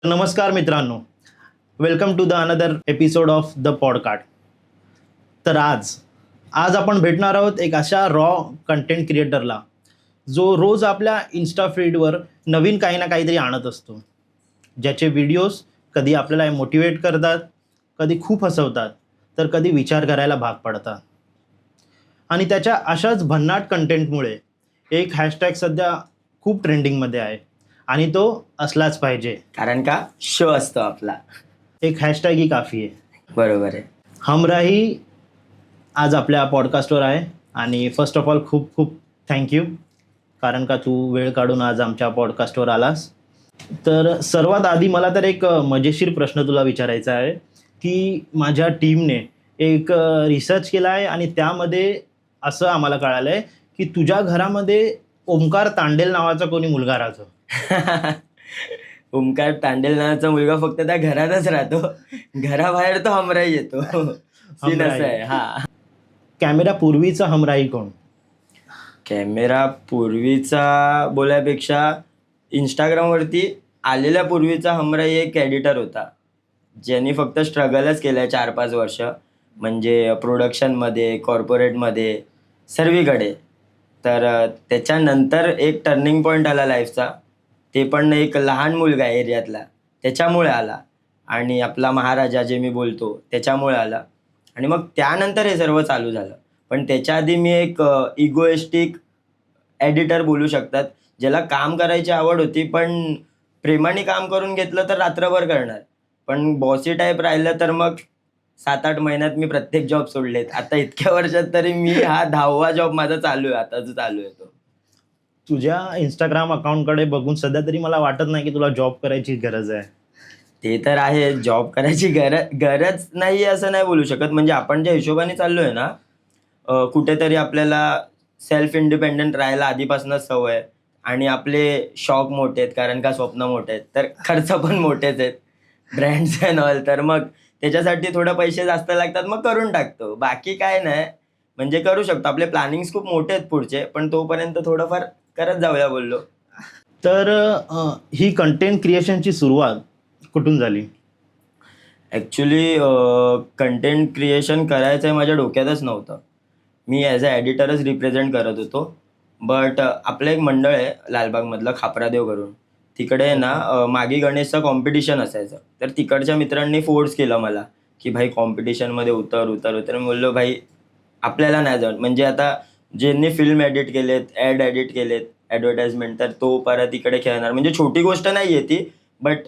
नमस्कार मित्रांनो, welcome to the another episode of the podcast. तर आज आपण भेटणार आहोत एक अशा रॉ कंटेंट क्रिएटरला जो रोज आपल्या इन्स्टा फीडवर नवीन काही ना काहीतरी आणत असतो, ज्याचे व्हिडिओज कधी आपल्याला मोटिवेट करतात, कधी खूप हसवतात, तर कधी विचार करायला भाग पडतात. आणि त्याच्या अशाच भन्नाट कंटेंटमुळे एक हॅशटॅग सध्या खूप ट्रेंडिंगमध्ये आहे आणि तो असलाच पाहिजे. कारण का शो असतो आपला. एक हॅशटॅग ही काफी आहे. बरोबर आहे. हमराही आज आपल्या पॉडकास्टवर आहे आणि फर्स्ट ऑफ ऑल खूप खूप थँक्यू, कारण का तू वेळ काढून आज आमच्या पॉडकास्टवर आलास. तर सर्वात आधी मला तर एक मजेशीर प्रश्न तुला विचारायचा आहे की माझ्या टीमने एक रिसर्च केला आहे आणि त्यामध्ये असं आम्हाला कळालं आहे की तुझ्या घरामध्ये ओमकार तांडेल नावाचा कोणी मुलगा राहतो. ओमकार तांडेल नावाचा मुलगा फक्त त्या घरातच राहतो, घराबाहेर तो हमराई येतो. सीन असं आहे. हा, कॅमेरा पूर्वीचा हमराही कोण? कॅमेरा पूर्वीचा बोलायपेक्षा इंस्टाग्रामवरती आलेल्या पूर्वीचा हमराई एक एडिटर होता, ज्यांनी फक्त स्ट्रगलच केलं आहे 4-5 वर्ष, म्हणजे प्रोडक्शनमध्ये, कॉर्पोरेटमध्ये, सर्वीकडे. तर त्याच्यानंतर एक टर्निंग पॉईंट आला लाईफचा, ते पण एक लहान मुलगा आहे एरियातला, त्याच्यामुळे आला. आणि आपला महाराजा जे मी बोलतो त्याच्यामुळे आला. आणि मग त्यानंतर हे सर्व चालू झालं. पण त्याच्या आधी मी एक इगोइस्टिक एडिटर बोलू शकतात, ज्याला काम करायची आवड होती, पण प्रेमाने काम करून घेतलं तर रात्रभर करणार, पण बॉसी टाईप राहिलं तर मग 7-8 महिन्यात मी प्रत्येक जॉब सोडलेत. आता इतक्या वर्षात तरी मी हा 10वा जॉब माझा चालू आहे, आता जो चालू आहे तो. तुझ्या इंस्टाग्राम अकाउंटकडे बघून सध्या तरी मला वाटत नाही की तुला जॉब करायची गरज आहे. ते तर आहे, जॉब करायची गरज नाही असं नाही बोलू शकत. म्हणजे आपण ज्या हिशोबाने चाललोय ना, कुठेतरी आपल्याला सेल्फ इंडिपेंडंट राहायला आधीपासूनच सवय आहे. आणि आपले शौक मोठे आहेत, कारण का स्वप्न मोठे आहेत, तर खर्च पण मोठेच आहेत, ब्रँड्स अँड ऑल. तर मग त्याच्यासाठी थोडं पैसे जास्त लागतात, मग करून टाकतो. बाकी काय नाही, म्हणजे करू शकतो. आपले प्लॅनिंग्स खूप मोठे आहेत पुढचे, पण तोपर्यंत थोडंफार करत जाऊया बोललो. तर ही कंटेंट क्रिएशनची सुरुवात कुठून झाली? ॲक्च्युली कंटेंट क्रिएशन करायचं आहे माझ्या डोक्यातच नव्हतं. मी ॲज अ एडिटरच रिप्रेझेंट करत होतो. बट आपलं एक मंडळ आहे लालबागमधलं, खापरादेव करून. तिकडे आहे ना, मागे गणेशचं कॉम्पिटिशन असायचं. तर तिकडच्या मित्रांनी फोर्स केलं मला की भाई कॉम्पिटिशनमध्ये उतर उतर उतर. मी बोललो भाई आपल्याला नाही जाऊन, म्हणजे आता ज्यांनी फिल्म एडिट केलेत, ॲड एडिट केलेत, ॲडव्हर्टाइजमेंट, तर तो परत इकडे खेळणार, म्हणजे छोटी गोष्ट नाही आहे ती, बट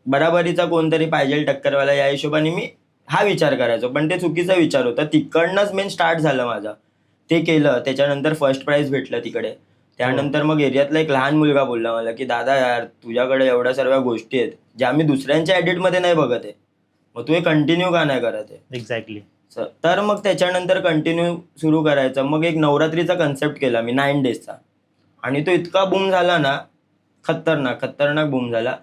बराबरीचा कोणतरी पाहिजे टक्करवाला, या हिशोबाने मी हा विचार करायचो. पण ते चुकीचा विचार होता. तिकडनंच मेन स्टार्ट झालं माझं. ते केलं, त्याच्यानंतर फर्स्ट प्राईज भेटलं तिकडे. त्यानंतर मग एरियातला एक लहान मुलगा बोलला मला की दादा यार, तुझ्याकडे एवढ्या सर्व गोष्टी आहेत ज्या आम्ही दुसऱ्यांच्या एडिटमध्ये नाही बघत आहे, मग तू हे कंटिन्यू का नाही करत आहे? एक्झॅक्टली. तर मग त्याच्यानंतर कंटिन्यू सुरू करायचं. मग एक नवरात्रीचा कन्सेप्ट केला मी 9 डेजचा, आणि तो इतका बूम झाला ना, खतरनाक बूम झाला.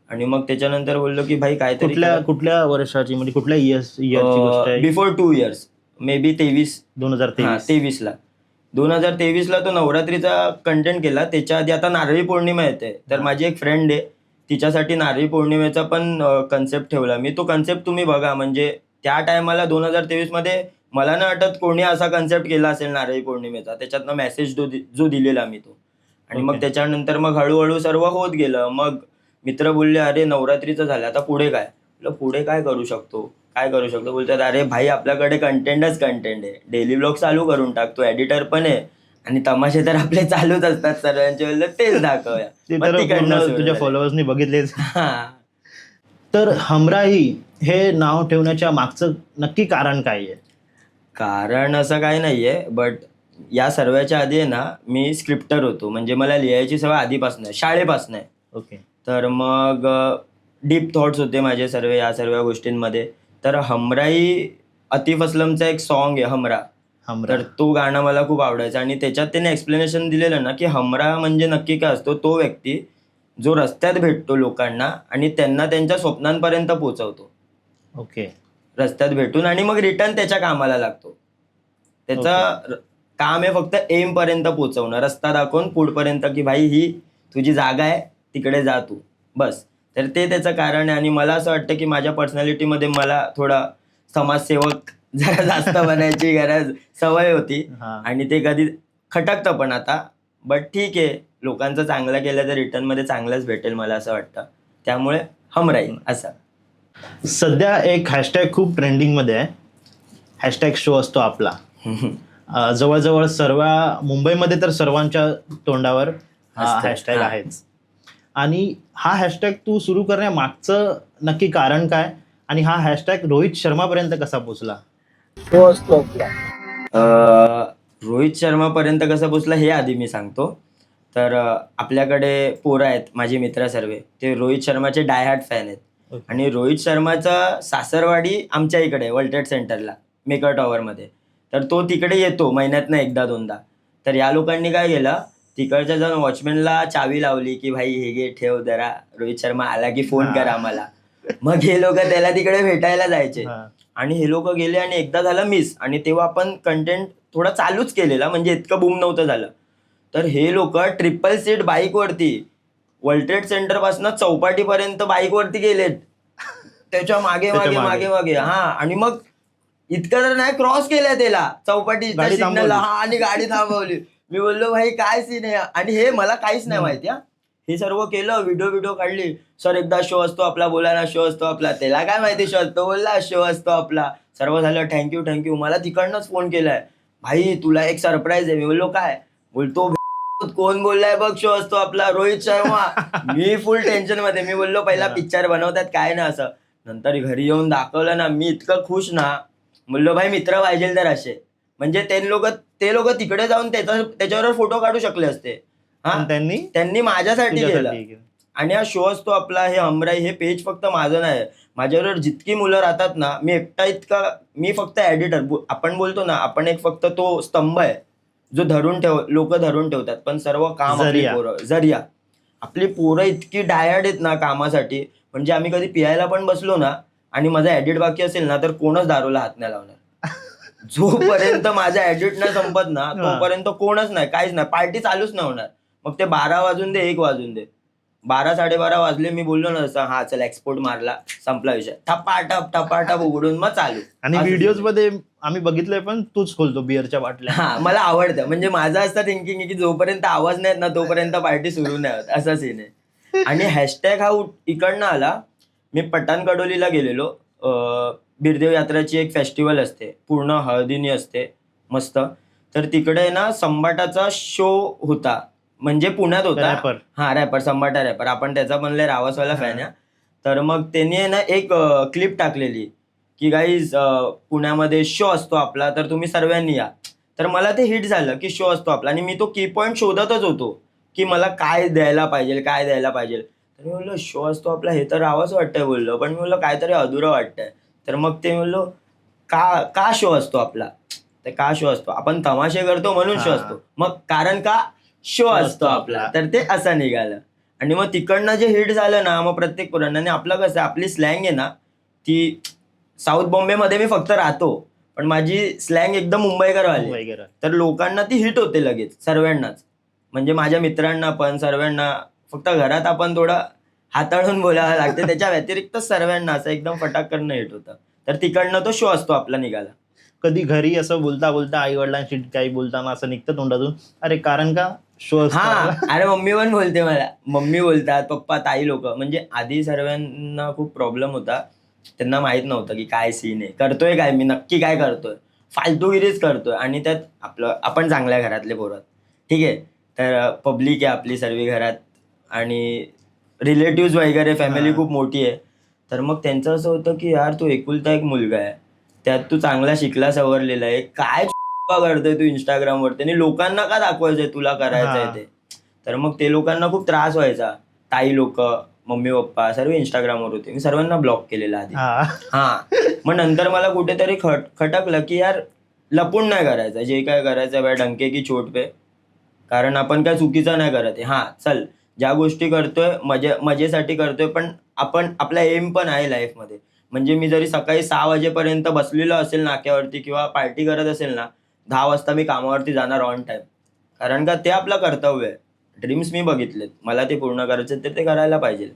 आणि मग त्याच्यानंतर बोललो की भाई काहीतरी कुठल्या वर्षाची, म्हणजे कुठल्या इयरची गोष्ट आहे? Before 2 years, may be 2023. 23ला. 2023ला तो नवरात्रीचा कंटेंट केला. त्याच्या आधी आता नारळी पौर्णिमा येते, तर माझी एक फ्रेंड आहे, तिच्यासाठी नारळी पौर्णिमेचा पण कन्सेप्ट ठेवला मी. तो कन्सेप्ट तुम्ही बघा, म्हणजे त्या टायमाला 2023मध्ये मला नाही वाटत कोणी असा कन्सेप्ट केला असेल नारळी पौर्णिमेचा. त्याच्यातनं मेसेज जो दिलेला मी तो. आणि मग त्याच्यानंतर मग हळूहळू सर्व होत गेलं. मग मित्र बोलले अरे नवरात्रीचं झालं, आता पुढे काय? पुढे काय करू शकतो, बोलतात अरे भाई आपल्याकडे कंटेंट आहे, डेली ब्लॉग चालू करून टाकतो, एडिटर पण आहे, आणि तमाशे तर आपले चालूच असतात सर्वांचे. बोललं तेच दाखवूया. तुझ्या फॉलोअर्सनी बघितलेच. तर हमराही हे नाव ठेवण्याच्या मागचं नक्की कारण काय आहे? कारण असं काही नाहीये, बट या सर्वांच्या आधी आहे ना, मी स्क्रिप्टर होतो, म्हणजे मला लिहायची सवय आधीपासून आहे, शाळेपासून आहे. ओके. तर मग डीप थॉट्स होते माझे सर्व या सर्व गोष्टींमध्ये. तर हमराई आतिफ असलमचा एक सॉन्ग आहे हमरा, तर तो गाणं मला खूप आवडायचं. आणि त्याच्यात त्याने एक्सप्लेनेशन दिलेलं ना की हमरा म्हणजे नक्की काय असतो, तो व्यक्ती जो रस्त्यात भेटतो लोकांना आणि त्यांना त्यांच्या स्वप्नांपर्यंत पोहोचवतो. ओके. रस्त्यात भेटून आणि मग रिटर्न त्याच्या कामाला लागतो. त्याचं काम आहे फक्त एम पर्यंत पोहोचवणं, रस्ता दाखवून पुढपर्यंत की भाई ही तुझी जागा आहे, तिकडे जा तू, बस. तर ते त्याचं कारण आहे. आणि मला असं वाटतं की माझ्या पर्सनॅलिटीमध्ये मला थोडा समाजसेवक जरा जास्त बनायची सवय होती. हा. आणि ते कधी खटकतं पण आता. बट ठीक आहे, लोकांचं चांगलं केलं तर रिटर्नमध्ये चांगलंच भेटेल मला असं वाटतं. त्यामुळे हम राहील असं. सध्या एक हॅशटॅग खूप ट्रेंडिंगमध्ये आहे, हॅशटॅग शो असतो आपला. जवळजवळ सर्व मुंबईमध्ये तर सर्वांच्या तोंडावर हा असतं. हॅशटॅग हा. आहेच. आणि हा हॅशटॅग तू सुरू करण्यामागचं नक्की कारण काय, आणि हा हॅशटॅग रोहित शर्मापर्यंत कसा पोहोचला? रोहित शर्मापर्यंत कसं पोचला हे आधी मी सांगतो. तर आपल्याकडे पोरं आहेत माझे मित्र सर्व, ते रोहित शर्माचे डायहार्ट फॅन आहेत. Okay. आणि रोहित शर्माचा सासरवाडी आमच्या इकडे वर्ल्ड ट्रेड सेंटरला मेकर टॉवरमध्ये. तर तो तिकडे येतो महिन्यातनं एकदा दोनदा. तर या लोकांनी काय केलं, तिकडच्या जाऊन वॉचमॅनला चावी लावली की भाई हे घे ठेव जरा, रोहित शर्मा आला की फोन कर आम्हाला. मग हे लोक त्याला तिकडे भेटायला जायचे. हा. आणि हे लोक गेले आणि एकदा झालं मिस. आणि तेव्हा आपण कंटेंट थोडा चालूच केलेला, म्हणजे इतकं बूम नव्हतं झालं. तर हे लोक ट्रिपल सीट बाईकवरती वर्ल्ड ट्रेड सेंटर पासून चौपाटीपर्यंत बाईकवरती गेलेत, त्याच्या मागे मागे त्याच्या मागे. मागे मागे. हा. आणि मग इतकं तर नाही, क्रॉस केलं त्याला चौपाटीच्या गाडी सिग्नलला. थांबवली. हा. आणि गाडी थांबवली. मी बोललो भाई काय सीन आहे. आणि हे मला काहीच नाही माहिती. हे सर्व केलं, व्हिडिओ काढली. सर एकदा शो असतो आपला, बोला ना शो असतो आपला. त्याला काय माहिती शो असतो, बोलला शो असतो आपला. सर्व झालं, थँक्यू. मला तिकडनंच फोन केलाय, भाई तुला एक सरप्राईज आहे. मी बोललो काय. बोलतो कोण बोललाय बघ, शो असतो आपला, रोहित शर्मा. मी फुल टेन्शन मध्ये. मी बोललो पहिला पिक्चर बनवतात काय ना असं. नंतर घरी येऊन दाखवलं ना, मी इतकं खुश ना. बोललो भाई मित्र पाहिजे तर असे. म्हणजे ते लोक तिकडे जाऊन त्याच्यावर फोटो काढू शकले असते. पण हा. त्यांनी माझ्यासाठी केलं. तुझ्यासाठी. आणि हा शो असतो आपला, हे हमराई, हे पेज फक्त माझं नाही, माझ्याबरोबर जितकी मुलं राहतात ना, मी एकटा इतका, मी फक्त एडिटर. आपण बोलतो ना, आपण एक फक्त तो स्तंभ आहे जो लोक धरून ठेवतात, पण सर्व काम आपली जरिया. पोरं, जरिया. आपली पोरं इतकी डायर्ड आहेत ना कामासाठी. म्हणजे आम्ही कधी पियायला पण बसलो ना आणि माझा एडिट बाकी असेल ना, तर कोणच दारूला हात नाही लावणार. जोपर्यंत माझा एडिट नाही संपत ना, तोपर्यंत कोणच नाही, काहीच नाही, पार्टी चालूच नाही होणार. मग ते 12 वाजून दे, 1 वाजून दे. 12-12:30 वाजले, मी बोललो ना जसं, हा चल एक्सपोर्ट मारला, संपला विषय. टपाटप उघडून मग चालू. आणि व्हिडिओज मध्ये आम्ही बघितलंय, पण तूच खोलतो बिअरच्या बाटल्या. हा, मला आवडतं. म्हणजे माझं असं थिंकिंग आहे की जोपर्यंत आवाज नाही ना, तोपर्यंत पार्टी सुरू नाही होत, असा सीन आहे. आणि हॅशटॅग हा इकडनं आला. मी पठाणकडोलीला गेलेलो. बिरदेव यात्राची एक फेस्टिवल असते, पूर्ण हळदीनी असते मस्त. तर तिकडे ना संबाटाचा शो होता, म्हणजे पुण्यात होता. रॅपर. हा, रॅपर, संबाटा रॅपर. आपण त्याचा पण लय रावसवाला फॅन आहे. तर मग त्यांनी ना एक क्लिप टाकलेली की गाईज पुण्यामध्ये शो असतो आपला, तर तुम्ही सर्वांनी या. तर मला ते हिट झालं की शो असतो आपला. आणि मी तो की पॉईंट शोधतच होतो की मला काय द्यायला पाहिजे. तर मी बोललो शो असतो आपला, हे तर रावंच वाटतंय बोललो, पण मी बोललो काहीतरी अधुरं वाटतंय. तर मग ते बोललो का शो असतो आपला. तर का शो असतो, आपण तमाशे करतो म्हणून शो असतो. मग कारण का शो असतो आपला, तर ते असं निघालं. आणि मग तिकडनं जे हिट झालं ना, मग प्रत्येक पुराणाने. आणि आपलं कसं, आपली स्लँग आहे ना ती, साऊथ बॉम्बेमध्ये मी फक्त राहतो, पण माझी स्लँग एकदम मुंबईकर आली. तर लोकांना ती हिट होते लगेच, सर्वांनाच. म्हणजे माझ्या मित्रांना पण, सर्वांना. फक्त घरात आपण थोडं हाताळून बोलावं लागते, त्याच्या व्यतिरिक्त सर्वांना असं एकदम फटाकन हिट होतं. तर तिकडनं तो शो असतो आपला निघाला. कधी घरी असं बोलता आई वडिलांशी काही बोलताना असं निघतं तोंडातून, अरे कारण का शो असतो? हा. अरे मम्मी पण बोलते मला, मम्मी बोलतात, पप्पा, ताई लोक. म्हणजे आधी सर्वांना खूप प्रॉब्लेम होता, त्यांना माहित नव्हतं की काय सीन आहे, करतोय काय मी, नक्की काय करतोय, फालतूगिरीच करतोय. आणि त्यात आपण चांगल्या घरातले पोरं, ठीक आहे. तर पब्लिक आहे आपली सर्व घरात, आणि रिलेटिव्ह वगैरे, फॅमिली खूप मोठी आहे. तर मग त्यांचं असं होतं की यार तू एकुलता एक मुलगा आहे, त्यात तू चांगला शिकला सवरलेला आहे, काय करतोय तू इंस्टाग्रामवरती, आणि लोकांना का दाखवायचंय तुला करायचंय ते. तर मग ते लोकांना खूप त्रास व्हायचा. ताई लोक, मम्मी पप्पा सर्व इंस्टाग्रामवर होते. मी सर्वांना ब्लॉक केलेलं आधी. हा. मग नंतर मला कुठेतरी खटकलं की यार लपून नाही करायचं, जे काय करायचं बाय डंके की चोट पे. कारण आपण काय चुकीचं नाही करत आहे. हा, चल ज्या गोष्टी करतोय मजेसाठी करतोय, पण आपण, आपला एम पण आहे लाईफमध्ये. म्हणजे मी जरी सकाळी 6 वाजेपर्यंत बसलेलो असेल नाक्यावरती किंवा पार्टी करत असेल ना, 10 वाजता मी कामावरती जाणार ऑन टाइम. कारण का ते आपलं कर्तव्य आहे. ड्रीम्स मी बघितलेत, मला ते पूर्ण करायचे, ते करायला पाहिजे.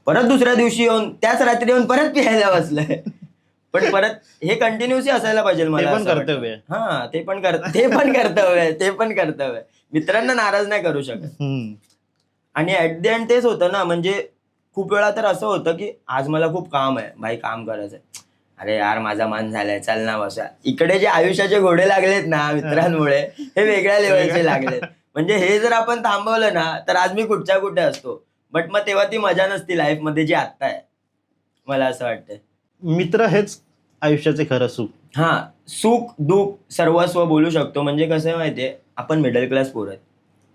परत दुसऱ्या दिवशी येऊन त्याच रात्री येऊन परत पिहायला बसलंय. पण परत हे कंटिन्युअसली असायला पाहिजे मला ते पण असं वाटतं. कर्तव्य आहे. हा ते पण कर्तव्य आहे, ते पण कर्तव्य आहे. मित्रांना नाराज नाही करू शकत. हम्म. आणि ऍट द एंड तेच होतं ना, म्हणजे खूप वेळा तर असं होतं की आज मला खूप काम आहे, भाई काम करायचंय, अरे यार माझा मन झालाय, चल ना बसा. इकडे जे आयुष्याचे घोडे लागलेत ना मित्रांमुळे, हे वेगळ्या लेवलचे लागलेत. म्हणजे हे जर आपण थांबवलं ना तर आज मी कुठच्या कुठे असतो. बट मग तेव्हा ती मजा नसती लाईफ मध्ये जी आत्ता आहे, मला असं वाटतंय. मित्र हेच आयुष्याचे खरं सुख. हा, सुख दुःख सर्वस्व बोलू शकतो. म्हणजे कसं आहे माहितीये, आपण मिडल क्लास पोर आहेत.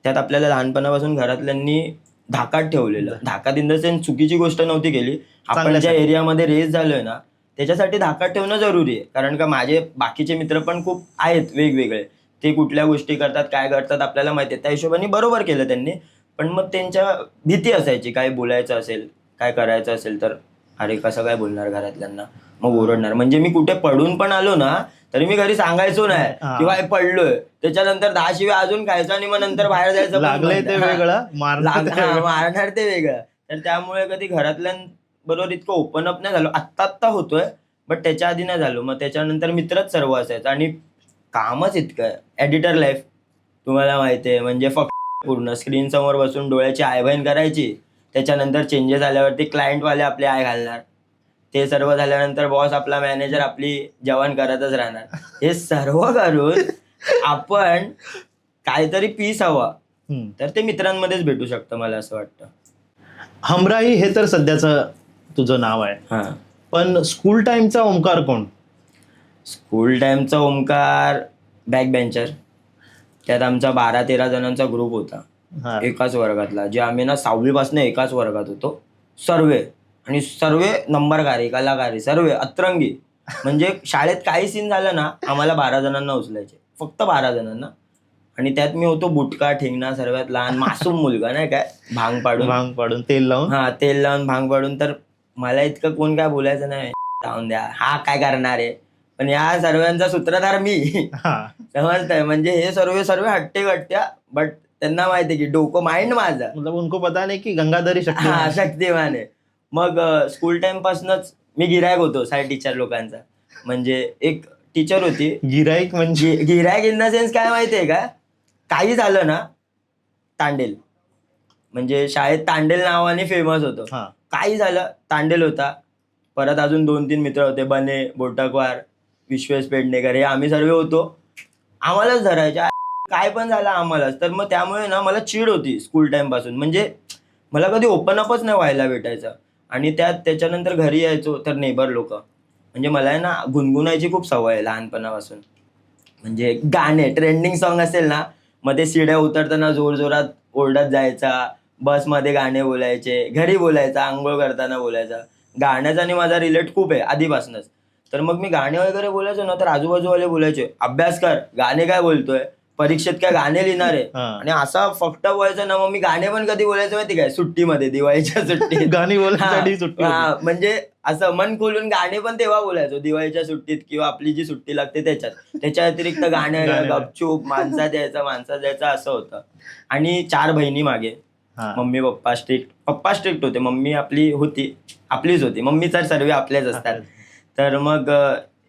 त्यात आपल्याला लहानपणापासून घरातल्यांनी धाकात ठेवलेलं. धाकात इन द सेन्स चुकीची गोष्ट नव्हती केली. आपण ज्या चांगल्यासाठी. एरियामध्ये रेस झालोय ना त्याच्यासाठी धाकात ठेवणं जरुरी आहे. कारण का माझे बाकीचे मित्र पण खूप आहेत वेगवेगळे. ते कुठल्या गोष्टी करतात, काय करतात आपल्याला माहिती आहे. त्या हिशोबाने बरोबर केलं त्यांनी. पण मग त्यांच्या भीती असायची, काय बोलायचं असेल, काय करायचं असेल तर अरे कसं काय बोलणार घरातल्यांना, मग ओरडणार. म्हणजे मी कुठे पडून पण आलो ना तरी मी घरी सांगायचो नाही हा. किंवा पडलोय, त्याच्यानंतर 10 शिव्या अजून खायचं आणि मग नंतर बाहेर जायचं पण लागलंय बंद. ते हा. वेगळं, मारणार ते वेगळं. मारणार ते वेगळं. तर त्यामुळे कधी घरातल्यांबरोबर इतकं ओपन अप नाही झालो. आत्ता होतोय, बट त्याच्या आधी नाही झालो. मग त्याच्यानंतर मित्रच सर्व असायचं आणि कामच इतकं एडिटर लाईफ तुम्हाला माहिती आहे. म्हणजे फक्त पूर्ण स्क्रीन समोर बसून डोळ्याची आयबहीण करायची, त्याच्यानंतर चेंजेस आल्यावरती क्लायंटवाले आपले आय घालणार, ते सर्व झाल्यानंतर बॉस आपला मॅनेजर आपली जवान करतच राहणार. हे सर्व करून आपण काहीतरी पीस हवा हम्म. तर ते मित्रांमध्येच भेटू शकतं, मला असं वाटतं. हमराई हे तर सध्याचं तुझं नाव आहे. हा, पण स्कूल टाइमचा ओंकार कोण? स्कूल टाइमचा ओंकार बॅक बेंचर. त्यात आमचा 12-13 जणांचा ग्रुप होता हा. एकाच वर्गातला, जे आम्ही ना 6वी पासून एकाच वर्गात होतो. सर्वे आणि सर्वे नंबरकारी, कलाकारी, सर्वे अतरंगी. म्हणजे शाळेत काही सीन झालं ना आम्हाला 12 जणांना उचलायचे, फक्त 12 जणांना. आणि त्यात मी होतो बुटका ठेंगणा, सर्वात लहान मासूम मुलगा, नाही काय, भांग पाडून. भांग पाडून तेल लावून. हा, तेल लावून भांग पाडून. तर मला इतकं कोण काय बोलायचं नाही, लावून द्या, हा काय करणार आहे. पण या सर्वांचा सूत्रधार मी. हा. समजतंय. म्हणजे हे सर्व हट्टे कट्ट्या, बट त्यांना माहिती आहे की डोकं माइंड माझा. मतलब उनको पता नाही की गंगाधरी शक्ती. हा, शक्तिमान आहे. मग स्कूल टाइम पासूनच मी गिरायक होतो साईड टीचर लोकांचा. म्हणजे एक टीचर होती, गिराईक म्हणजे गिरायक इन द सेन्स काय माहितीये का, काही झालं ना तांडेल. म्हणजे शाळेत तांडेल नावाने फेमस होतं. हा. काही झालं तांडेल होता. परत अजून 2-3 मित्र होते, बने, बोटकवार, विश्वेश पेडणेकर, हे आम्ही सर्व होतो. आम्हालाच धरायच्या, काय पण झालं आम्हालाच. तर मग त्यामुळे ना मला चीड होती स्कूल टाइम पासून. म्हणजे मला कधी ओपन अपच नाही व्हायला भेटायचं. आणि त्याच्यानंतर घरी यायचो तर नेबर लोक, म्हणजे मला आहे ना गुणगुणायची खूप सवय आहे लहानपणापासून. म्हणजे गाणे ट्रेंडिंग सॉन्ग असेल ना, मग ते सीड्या उतरताना जोरजोरात ओरडत जायचा, बसमध्ये गाणे बोलायचे, घरी बोलायचा, आंघोळ करताना बोलायचा. गाण्याचा आणि माझा रिलेट खूप आहे आधीपासूनच. तर मग मी गाणे वगैरे बोलायचो ना तर आजूबाजूवाले बोलायचे, अभ्यास कर, गाणे काय बोलतोय, परीक्षेत काय गाणे लिहिणार आहे. हा. आणि असा फक्त व्हायचं ना. मग मी गाणे पण कधी बोलायचो माहिती काय, सुट्टीमध्ये, दिवाळीच्या सुट्टीत. गाणी बोलण्यासाठी सुट्टी होती. हा, म्हणजे असं मन खोलून गाणे पण तेव्हा बोलायचो, दिवाळीच्या सुट्टीत किंवा आपली जी सुट्टी लागते त्याच्यात. त्याच्या व्यतिरिक्त गाणे गाणे. गपचूप, माणसात यायचं असं होतं. आणि 4 बहिणी मागे. हा. मम्मी पप्पा स्ट्रिक्ट होते. मम्मी आपलीच होती. मम्मी तर सर्व आपल्याच असतात. तर मग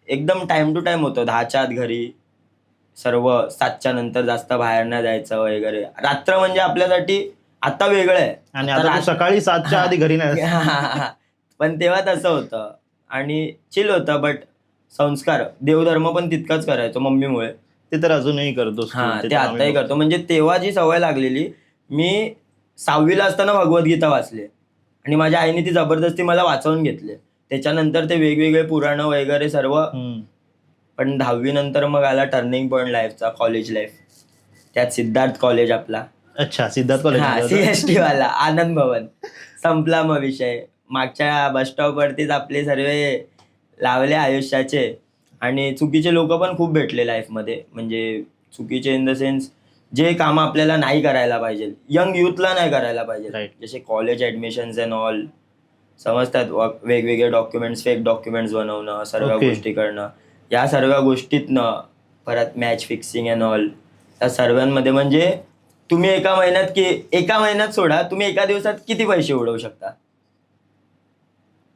एकदम टाइम टू टाइम होतं. 10च्या आत घरी, सर्व 7च्या नंतर जास्त बाहेर नाही जायचं वगैरे. रात्र म्हणजे आपल्यासाठी आता वेगळं आहे. आणि आता तू सकाळी 7च्या आधी घरी नाही. पण तेव्हा तसं होतं आणि चिल होतं. बट संस्कार, देवधर्म पण तितकाच करायचो मम्मीमुळे. ते तर अजूनही करतो. हा, ते आताही करतो. म्हणजे तेव्हा जी सवय लागलेली, मी 6वीला असताना भगवद्गीता वाचले आणि माझ्या आईने ती जबरदस्ती मला वाचवून घेतले. त्याच्यानंतर ते वेगवेगळे पुराणं वगैरे सर्व. पण 10वी नंतर मग आला टर्निंग पॉईंट लाईफचा, कॉलेज लाईफ. त्यात सिद्धार्थ कॉलेज आपला. अच्छा, सिद्धार्थ कॉलेज. हा, CST वाला, आनंद भवन. संपला मग विषय. मागच्या बस स्टॉप वरतीच आपले सर्व लावले आयुष्याचे. आणि चुकीचे लोक पण खूप भेटले लाईफमध्ये. म्हणजे चुकीचे इन द सेन्स जे कामं आपल्याला नाही करायला पाहिजे, यंग युथला नाही करायला पाहिजे. Right. जसे कॉलेज ऍडमिशन्स अँड ऑल, समजतात, वेगवेगळे डॉक्युमेंट्स, फेक डॉक्युमेंट्स बनवणं, सर्व Okay. गोष्टी करणं. या सर्व गोष्टीतनं परत मॅच फिक्सिंग अँड ऑल, त्या सर्वांमध्ये म्हणजे तुम्ही एका महिन्यात सोडा, तुम्ही एका दिवसात किती पैसे उडवू शकता.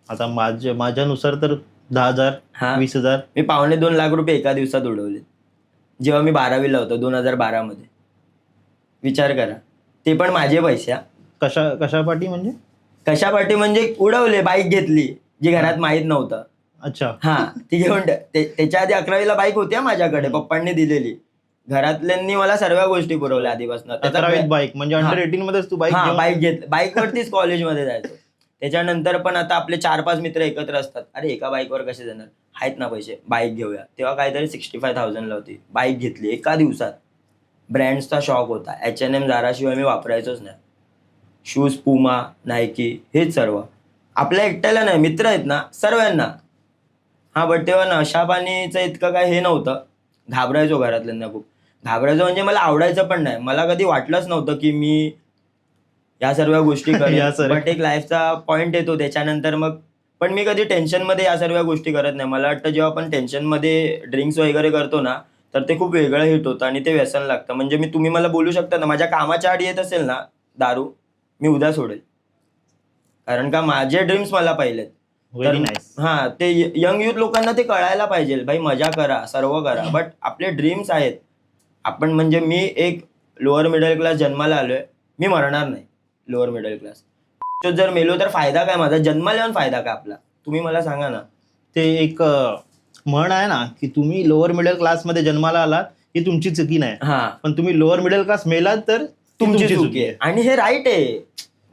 आता माझ्यानुसार तर 10,000 हा 20,000 मी 2.25 लाख रुपये एका दिवसात उडवले जेव्हा मी 12वीला होतो 2012 मध्ये. विचार करा, ते पण माझे पैसे हा. कशापाठी म्हणजे? कशापाठी म्हणजे उडवले. बाईक घेतली जी घरात माहित नव्हतं. अच्छा. हा ती घेऊन त्याच्या आधी 11वीला बाईक होती हा माझ्याकडे, पप्पांनी दिलेली. घरातल्यांनी मला सर्व गोष्टी पुरवल्या आधीपासून. 11वीत बाईक म्हणजे हा. अंडर 18 मध्येच तू बाईक घेऊन बाईक घेतली, बाईकवरतीच कॉलेजमध्ये जायचो. त्याच्यानंतर पण आता आपले 4-5 मित्र एकत्र असतात. अरे एका बाईकवर कसे जाणार, आहेत ना पैसे, बाईक घेऊया. तेव्हा काहीतरी 65,000ला होती. बाईक घेतली एका दिवसात. ब्रँड्सचा शॉक होता. H&M, Zara शिवाय मी वापरायचोच नाही. शूज, पुमा, नायकी, हेच सर्व. आपल्या एकट्याला नाही, मित्र आहेत ना सर्वांना. हा बट तेव्हा नशा पाणीचं इतकं काय हे नव्हतं. घाबरायचो घरातल्यांना खूप. घाबरायचो म्हणजे मला आवडायचं पण नाही. मला कधी वाटलंच नव्हतं की मी या सर्व गोष्टी या करेन. सर्व. बट एक लाईफचा पॉईंट येतो त्याच्यानंतर मग. पण मी कधी टेन्शनमध्ये या सर्व गोष्टी करत नाही. मला वाटतं जेव्हा आपण टेन्शनमध्ये ड्रिंक्स वगैरे करतो ना, तर ते खूप वेगळं हिट होतं आणि ते व्यसन लागतं. म्हणजे तुम्ही मला बोलू शकता ना, माझ्या कामाच्या आड येत असेल ना दारू, मी उद्या सोडेल. कारण का माझे ड्रीम्स मला पाहिलेत. Very nice. हा ते यंग युथ लोकांना ते कळायला पाहिजे. भाई मजा करा, सर्व करा, बट आपले ड्रीम्स आहेत. आपण म्हणजे मी एक लोअर मिडल क्लास जन्माला आलोय, मी मरणार नाही लोअर मिडल क्लास. जर मेलो तर फायदा काय माझा, जन्माला येऊन फायदा काय आपला, तुम्ही मला सांगा ना. ते एक म्हण आहे ना की तुम्ही लोअर मिडल क्लासमध्ये जन्माला आलात ही तुमची चुकी नाही, हा पण तुम्ही लोअर मिडल क्लास मेलात तर तुमची चुकी आहे. आणि हे राईट आहे.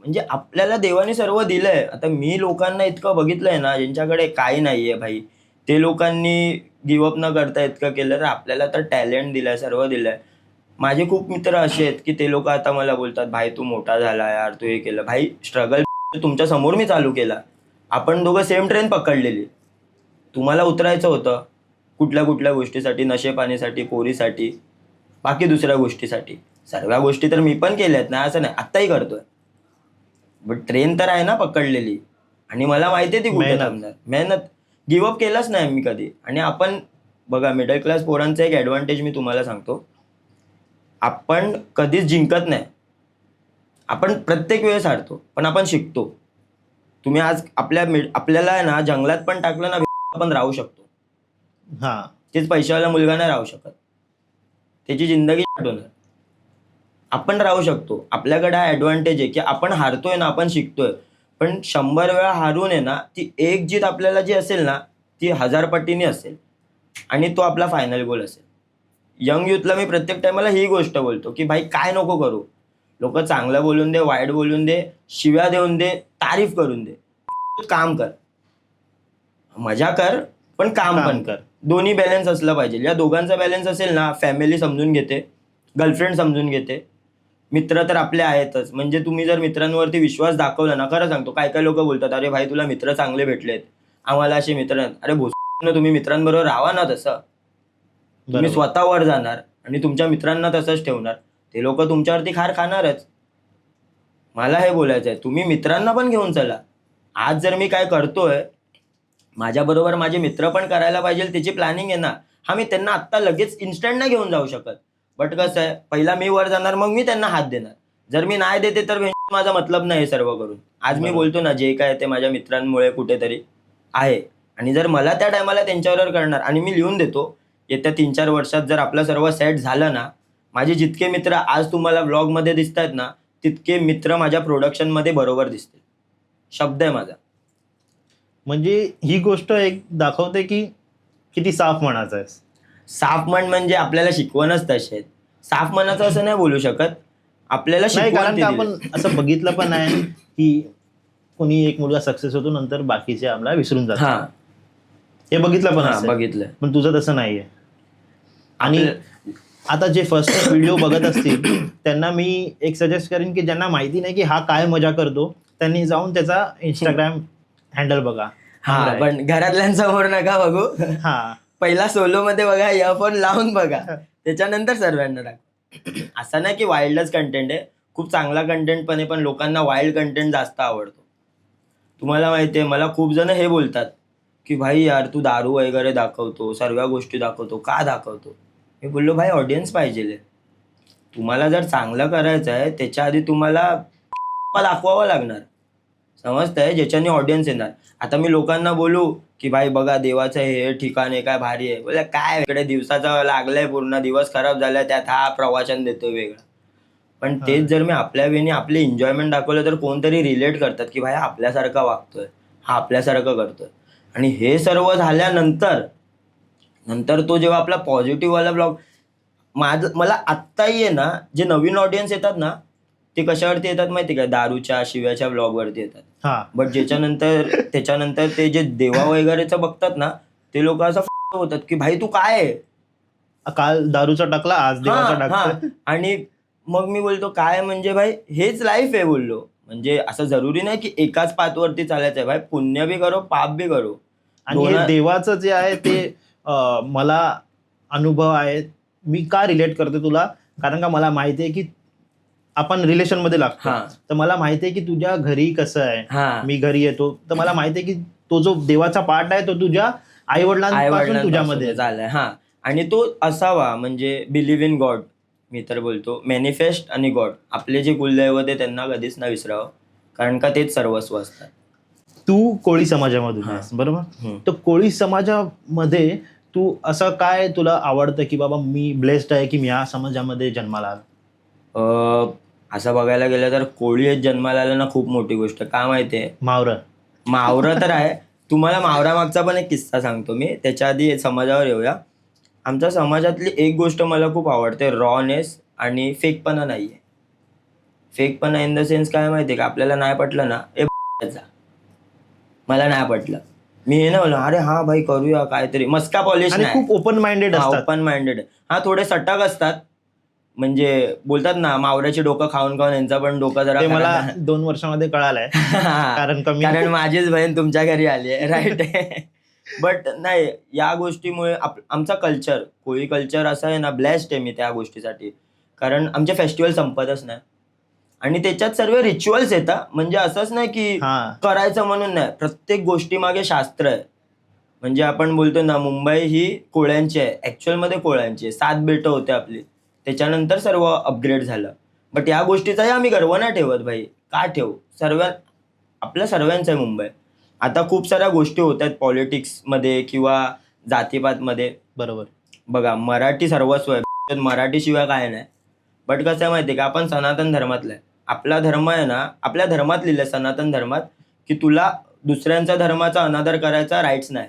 म्हणजे आपल्याला देवाने सर्व दिलंय. आता मी लोकांना इतकं बघितलंय ना ज्यांच्याकडे काही नाहीये भाई, ते लोकांनी गिवअप न करता इतकं केलं. तर आपल्याला तर टॅलेंट दिलंय, सर्व दिलंय. माझे खूप मित्र असे आहेत की ते लोक आता मला बोलतात, भाई तू मोठा झाला यार, तू हे केलं. भाई स्ट्रगल तुमच्या समोर मी चालू केला. आपण दोघं सेम ट्रेन पकडलेली. तुम्हाला उतरायचं होतं कुठल्या कुठल्या गोष्टीसाठी, नशे पाणीसाठी, पोरीसाठी, बाकी दुसऱ्या गोष्टीसाठी. सर्व गोष्टी तर मी पण केल्यात ना, असं नाही, आत्ताही करतोय. बट ट्रेन तर आहे ना पकडलेली. आणि मला माहिती आहे ती कुठे मेहनत. थांबणार. मेहनत गिवअप केलंच नाही मी कधी. आणि आपण बघा, मिडल क्लास पोरांचा एक ॲडव्हान्टेज मी तुम्हाला सांगतो, आपण कधीच जिंकत नाही. आपण प्रत्येक वेळेस हारतो, पण आपण शिकतो. तुम्ही आज आपल्याला आहे ना जंगलात पण टाकलं ना, आपण राहू शकतो. हा तेच पैशावाला मुलगा नाही राहू शकत, त्याची जिंदगी होणार. आपण राहू शकतो. आपल्याकडे हा ॲडव्हान्टेज आहे की आपण हारतोय ना, आपण शिकतोय. पण 100 वेळा हारून आहे ना, ती एक जीत आपल्याला जी असेल ना, ती 1000 पटीने असेल. आणि तो आपला फायनल गोल असेल. यंग युथला मी प्रत्येक टायमाला ही गोष्ट बोलतो की भाई काय नको करू. लोक चांगलं बोलून दे, वाईट बोलून दे, शिव्या देऊन दे, तारीफ करून दे, काम कर, मजा कर, पण काम पण कर. दोन्ही बॅलन्स असलं पाहिजे. या दोघांचा बॅलन्स असेल ना, फॅमिली समजून घेते, गर्लफ्रेंड समजून घेते, मित्र तर आपले आहेतच. म्हणजे तुम्ही जर मित्रांवरती विश्वास दाखवला ना, खरं सांगतो, काय काय लोक बोलतात, अरे भाई तुला मित्र चांगले भेटलेत, आम्हाला असे मित्र नाहीत. अरे भोसना, तुम्ही मित्रांबरोबर राहा ना तसं. तुम्ही स्वतःवर जाणार आणि तुमच्या मित्रांना तसंच ठेवणार, ते लोक तुमच्यावरती खार खाणारच. मला हे बोलायचं आहे, तुम्ही मित्रांना पण घेऊन चला. आज जर मी काय करतोय, माझ्याबरोबर माझे मित्र पण करायला पाहिजे, त्याची प्लॅनिंग आहे ना. हा मी त्यांना आत्ता लगेच इन्स्टंट नाही घेऊन जाऊ शकत. बट कसं आहे, पहिला मी वर जाणार, मग मी त्यांना हात देणार. जर मी नाही देते तर माझा मतलब नाही सर्व करून. आज मी बोलतो ना, जे काय ते माझ्या मित्रांमुळे कुठेतरी आहे. आणि जर मला त्या टायमाला त्यांच्यावर करणार, आणि मी लिहून देतो, येत्या 3-4 वर्षात जर आपलं सर्व सेट झालं ना, माझे जितके मित्र आज तुम्हाला व्लॉगमध्ये दिसत आहेत ना, तितके मित्र माझ्या प्रोडक्शनमध्ये बरोबर दिसतील. शब्द आहे माझा. म्हणजे ही गोष्ट एक दाखवते की किती साफ मनाचा आहेस. साफ मन म्हणजे आपल्याला शिकवणच तशी आहेत. साफ मनाचं असं नाही बोलू शकत, आपल्याला नाही, शिकवण कारण ती का दिली. आपण असं बघितलं पण आहे की कोणी एक मुलगा सक्सेस होतो, नंतर बाकीचे आम्हाला विसरून हा जातात. हे बघितलं पण हा असेल. बघितलं. पण तुझं तसं नाहीये. आणि आता जे फर्स्ट व्हिडिओ बघत असतील त्यांना मी एक सजेस्ट करेन की ज्यांना माहिती नाही की हा काय मजा करतो, त्यांनी जाऊन त्याचा इंस्टाग्राम हँडल बघा. हा पण घरातल्यांसमोर नका बघू. हा पहिला सोलो मध्ये बघा, इयरफोन लावून बघा, त्याच्यानंतर सर्वांना टाका. असं नाही की वाईल्डच कंटेंट आहे, खूप चांगला कंटेंट पण आहे, पण लोकांना वाईल्ड कंटेंट जास्त आवडतो. तुम्हाला माहिती आहे, मला खूप जण हे बोलतात की भाई यार तू दारू वगैरे दाखवतो, सर्व गोष्टी दाखवतो, का दाखवतो. मी बोललो भाई ऑडियन्स पाहिजे. तुम्हाला जर चांगलं करायचं आहे, त्याच्या आधी तुम्हाला दाखवावं लागणार. समजतंय, ज्याच्याने ऑडियन्स येणार. आता मी लोकांना बोलू की भाई बघा देवाचं हे ठिकाण आहे, काय भारी आहे, बोला काय इकडे दिवसाचा लागलाय, पूर्ण दिवस खराब झालाय, त्यात हा प्रवचन देतोय वेगळं. पण तेच जर मी आपल्या वेळी आपले एन्जॉयमेंट दाखवलं तर कोणतरी रिलेट करतात की भाई आपल्यासारखा वागतोय, हा आपल्यासारखं करतोय. आणि हे सर्व झाल्यानंतर तो जेव्हा आपला पॉझिटिव्ह वाला ब्लॉग, मला आत्ताही आहे ना, जे नवीन ऑडियन्स येतात ना, ते कशावरती येतात माहिती का, दारूच्या शिव्याच्या ब्लॉगवरती येतात. हा बट त्याच्यानंतर ते जे देवा वगैरेचं बघतात ना, ते लोक असं होतात की भाई तू काय आहे. काल दारूचा टाकला, आज देवाचा हा टाकतोय. आणि मग मी बोलतो काय म्हणजे भाई हेच लाईफ आहे बोललो. म्हणजे असं जरुरी नाही की एकाच पाथवरती चालायचं आहे भाई, पुण्य बी करो पाप बी करो. आणि हे देवाचं जे आहे ते मला अनुभव आहे. मी का रिलेट करते तुला, कारण का मला माहिती आहे की आपण रिलेशन मध्ये लागतो. हा. तर मला माहिती आहे की तुझ्या घरी कसं आहे. हा. मी घरी येतो तर मला माहिती आहे की तो जो देवाचा पार्ट आहे तो तुझ्या आई वडिलांपासून तुझ्यामध्ये झालाय. हा, आणि तो असावा म्हणजे बिलीव्ह इन गॉड. मी तर बोलतो मॅनिफेस्ट आणि गॉड, आपले जे कुलदैवत आहे त्यांना कधीच न विसरावं, कारण का तेच सर्वस्व असतात. तू कोळी समाजामधून आहेस बरोबर. तर कोळी समाजामध्ये तू असं काय तुला आवडतं की बाबा मी ब्लेस्ड आहे की मी या समाजामध्ये जन्माला आलो. असं बघायला गेलं तर कोळी जन्माला आलं ना, खूप मोठी गोष्ट. का माहितीये, मावरं तर आहे. तुम्हाला मावरामागचा पण एक किस्सा सांगतो मी, त्याच्या आधी समाजावर येऊया. आमच्या समाजातली एक गोष्ट मला खूप आवडते, रॉनेस आणि फेकपणा नाहीये. फेकपणा इन द सेन्स काय माहितीये का, आपल्याला नाही पटलं ना, मला नाही पटलं, मी हे ना बोललो अरे हा भाई करूया काहीतरी, मस्का पॉलिश नाही, खूप ओपन माइंडेड असतात. Open minded. हा, थोडे सटक असतात. म्हणजे बोलतात ना मावऱ्याची डोकं खाऊन खाऊन यांचा पण डोकं जरा मला 2 वर्षामध्ये कळालंय. कारण माझीच बहीण तुमच्या घरी आली आहे, राईट. बट नाही, या गोष्टीमुळे आमचा कल्चर, कोळी कल्चर असं आहे ना, ब्लेस्ड आहे मी त्या गोष्टीसाठी. कारण आमचे फेस्टिवल संपतच नाही आणि त्याच्यात सर्व रिच्युअल्स येतात. म्हणजे असंच नाही की करायचं म्हणून नाही, प्रत्येक गोष्टी मागे शास्त्र आहे. म्हणजे आपण बोलतो ना मुंबई ही कोळ्यांची आहे, ऍक्च्युअल मध्ये कोळ्यांची आहे. 7 बेटं होते आपली, त्याच्यानंतर सर्व अपग्रेड झालं. बट या गोष्टीचाही आम्ही गर्व नाही ठेवत भाई, का ठेवू, आपल्या सर्वांचं आहे मुंबई. आता खूप साऱ्या गोष्टी होत आहेत पॉलिटिक्स मध्ये किंवा जातीपात मध्ये. बरोबर, बघा मराठी सर्वस्व आहे, मराठी शिवाय काय नाही. बट कसं आहे माहिती का, आपण सनातन धर्मातलं आहे. आपला धर्म आहे ना, आपल्या धर्मात लिहिलंय सनातन धर्मात की तुला दुसऱ्यांच्या धर्माचा अनादर करायचा राईट्स नाही.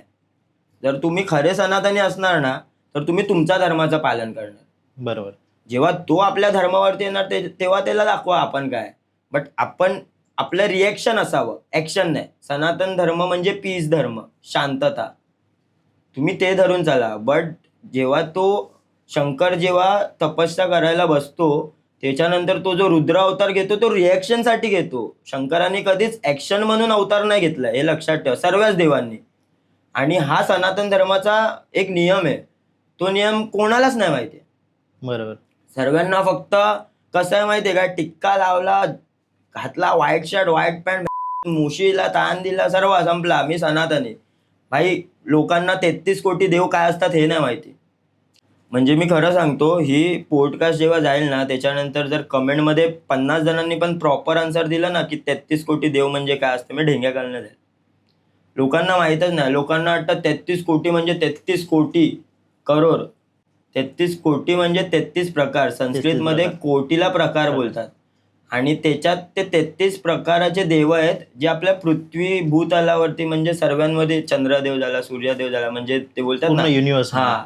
जर तुम्ही खरे सनातनी असणार ना, तर तुम्ही तुमच्या धर्माचं पालन करणार. बरोबर. जेव्हा तो आपल्या धर्मावरती येणार तेव्हा त्याला दाखवा आपण काय. बट आपण आपलं रिएक्शन असावं, ऍक्शन नाही. सनातन धर्म म्हणजे पीस धर्म, शांतता. तुम्ही ते धरून चाला. बट जेव्हा तो शंकर जेव्हा तपस्या करायला बसतो, त्याच्यानंतर तो जो रुद्र अवतार घेतो तो रिएक्शन साठी घेतो. शंकरांनी कधीच ऍक्शन म्हणून अवतार नाही घेतला, हे लक्षात ठेवा, सर्वच देवांनी. आणि हा सनातन धर्माचा एक नियम आहे, तो नियम कोणालाच नाही माहिती. बरोबर. सर्वांना फक्त कसं आहे माहितीये का, टिक्का लावला, घातला व्हाईट शर्ट व्हाईट पॅन्ट, मुशीला ताण दिला, सर्व संपला, मी सनातनी. भाई लोकांना 33 कोटी देव काय असतात हे नाही माहिती. म्हणजे मी खरं सांगतो, ही पॉडकास्ट जेव्हा जाईल ना, त्याच्यानंतर जर कमेंटमध्ये 50 जणांनी पण प्रॉपर आन्सर दिला ना की 33 कोटी देव म्हणजे काय असतं, मी ढेंग्या घालणार आहे. लोकांना माहीतच नाही. लोकांना वाटतं 33 कोटी म्हणजे 33 कोटी करोड. 33 कोटी म्हणजे 33 प्रकार. संस्कृतमध्ये कोटीला प्रकार बोलतात. आणि त्याच्यात ते 33 प्रकाराचे देव आहेत जे आपल्या पृथ्वी भूतलावरती, म्हणजे सर्वांमध्ये चंद्रदेव झाला, सूर्यदेव झाला, म्हणजे ते बोलतात ना युनिव्हर्स. हा,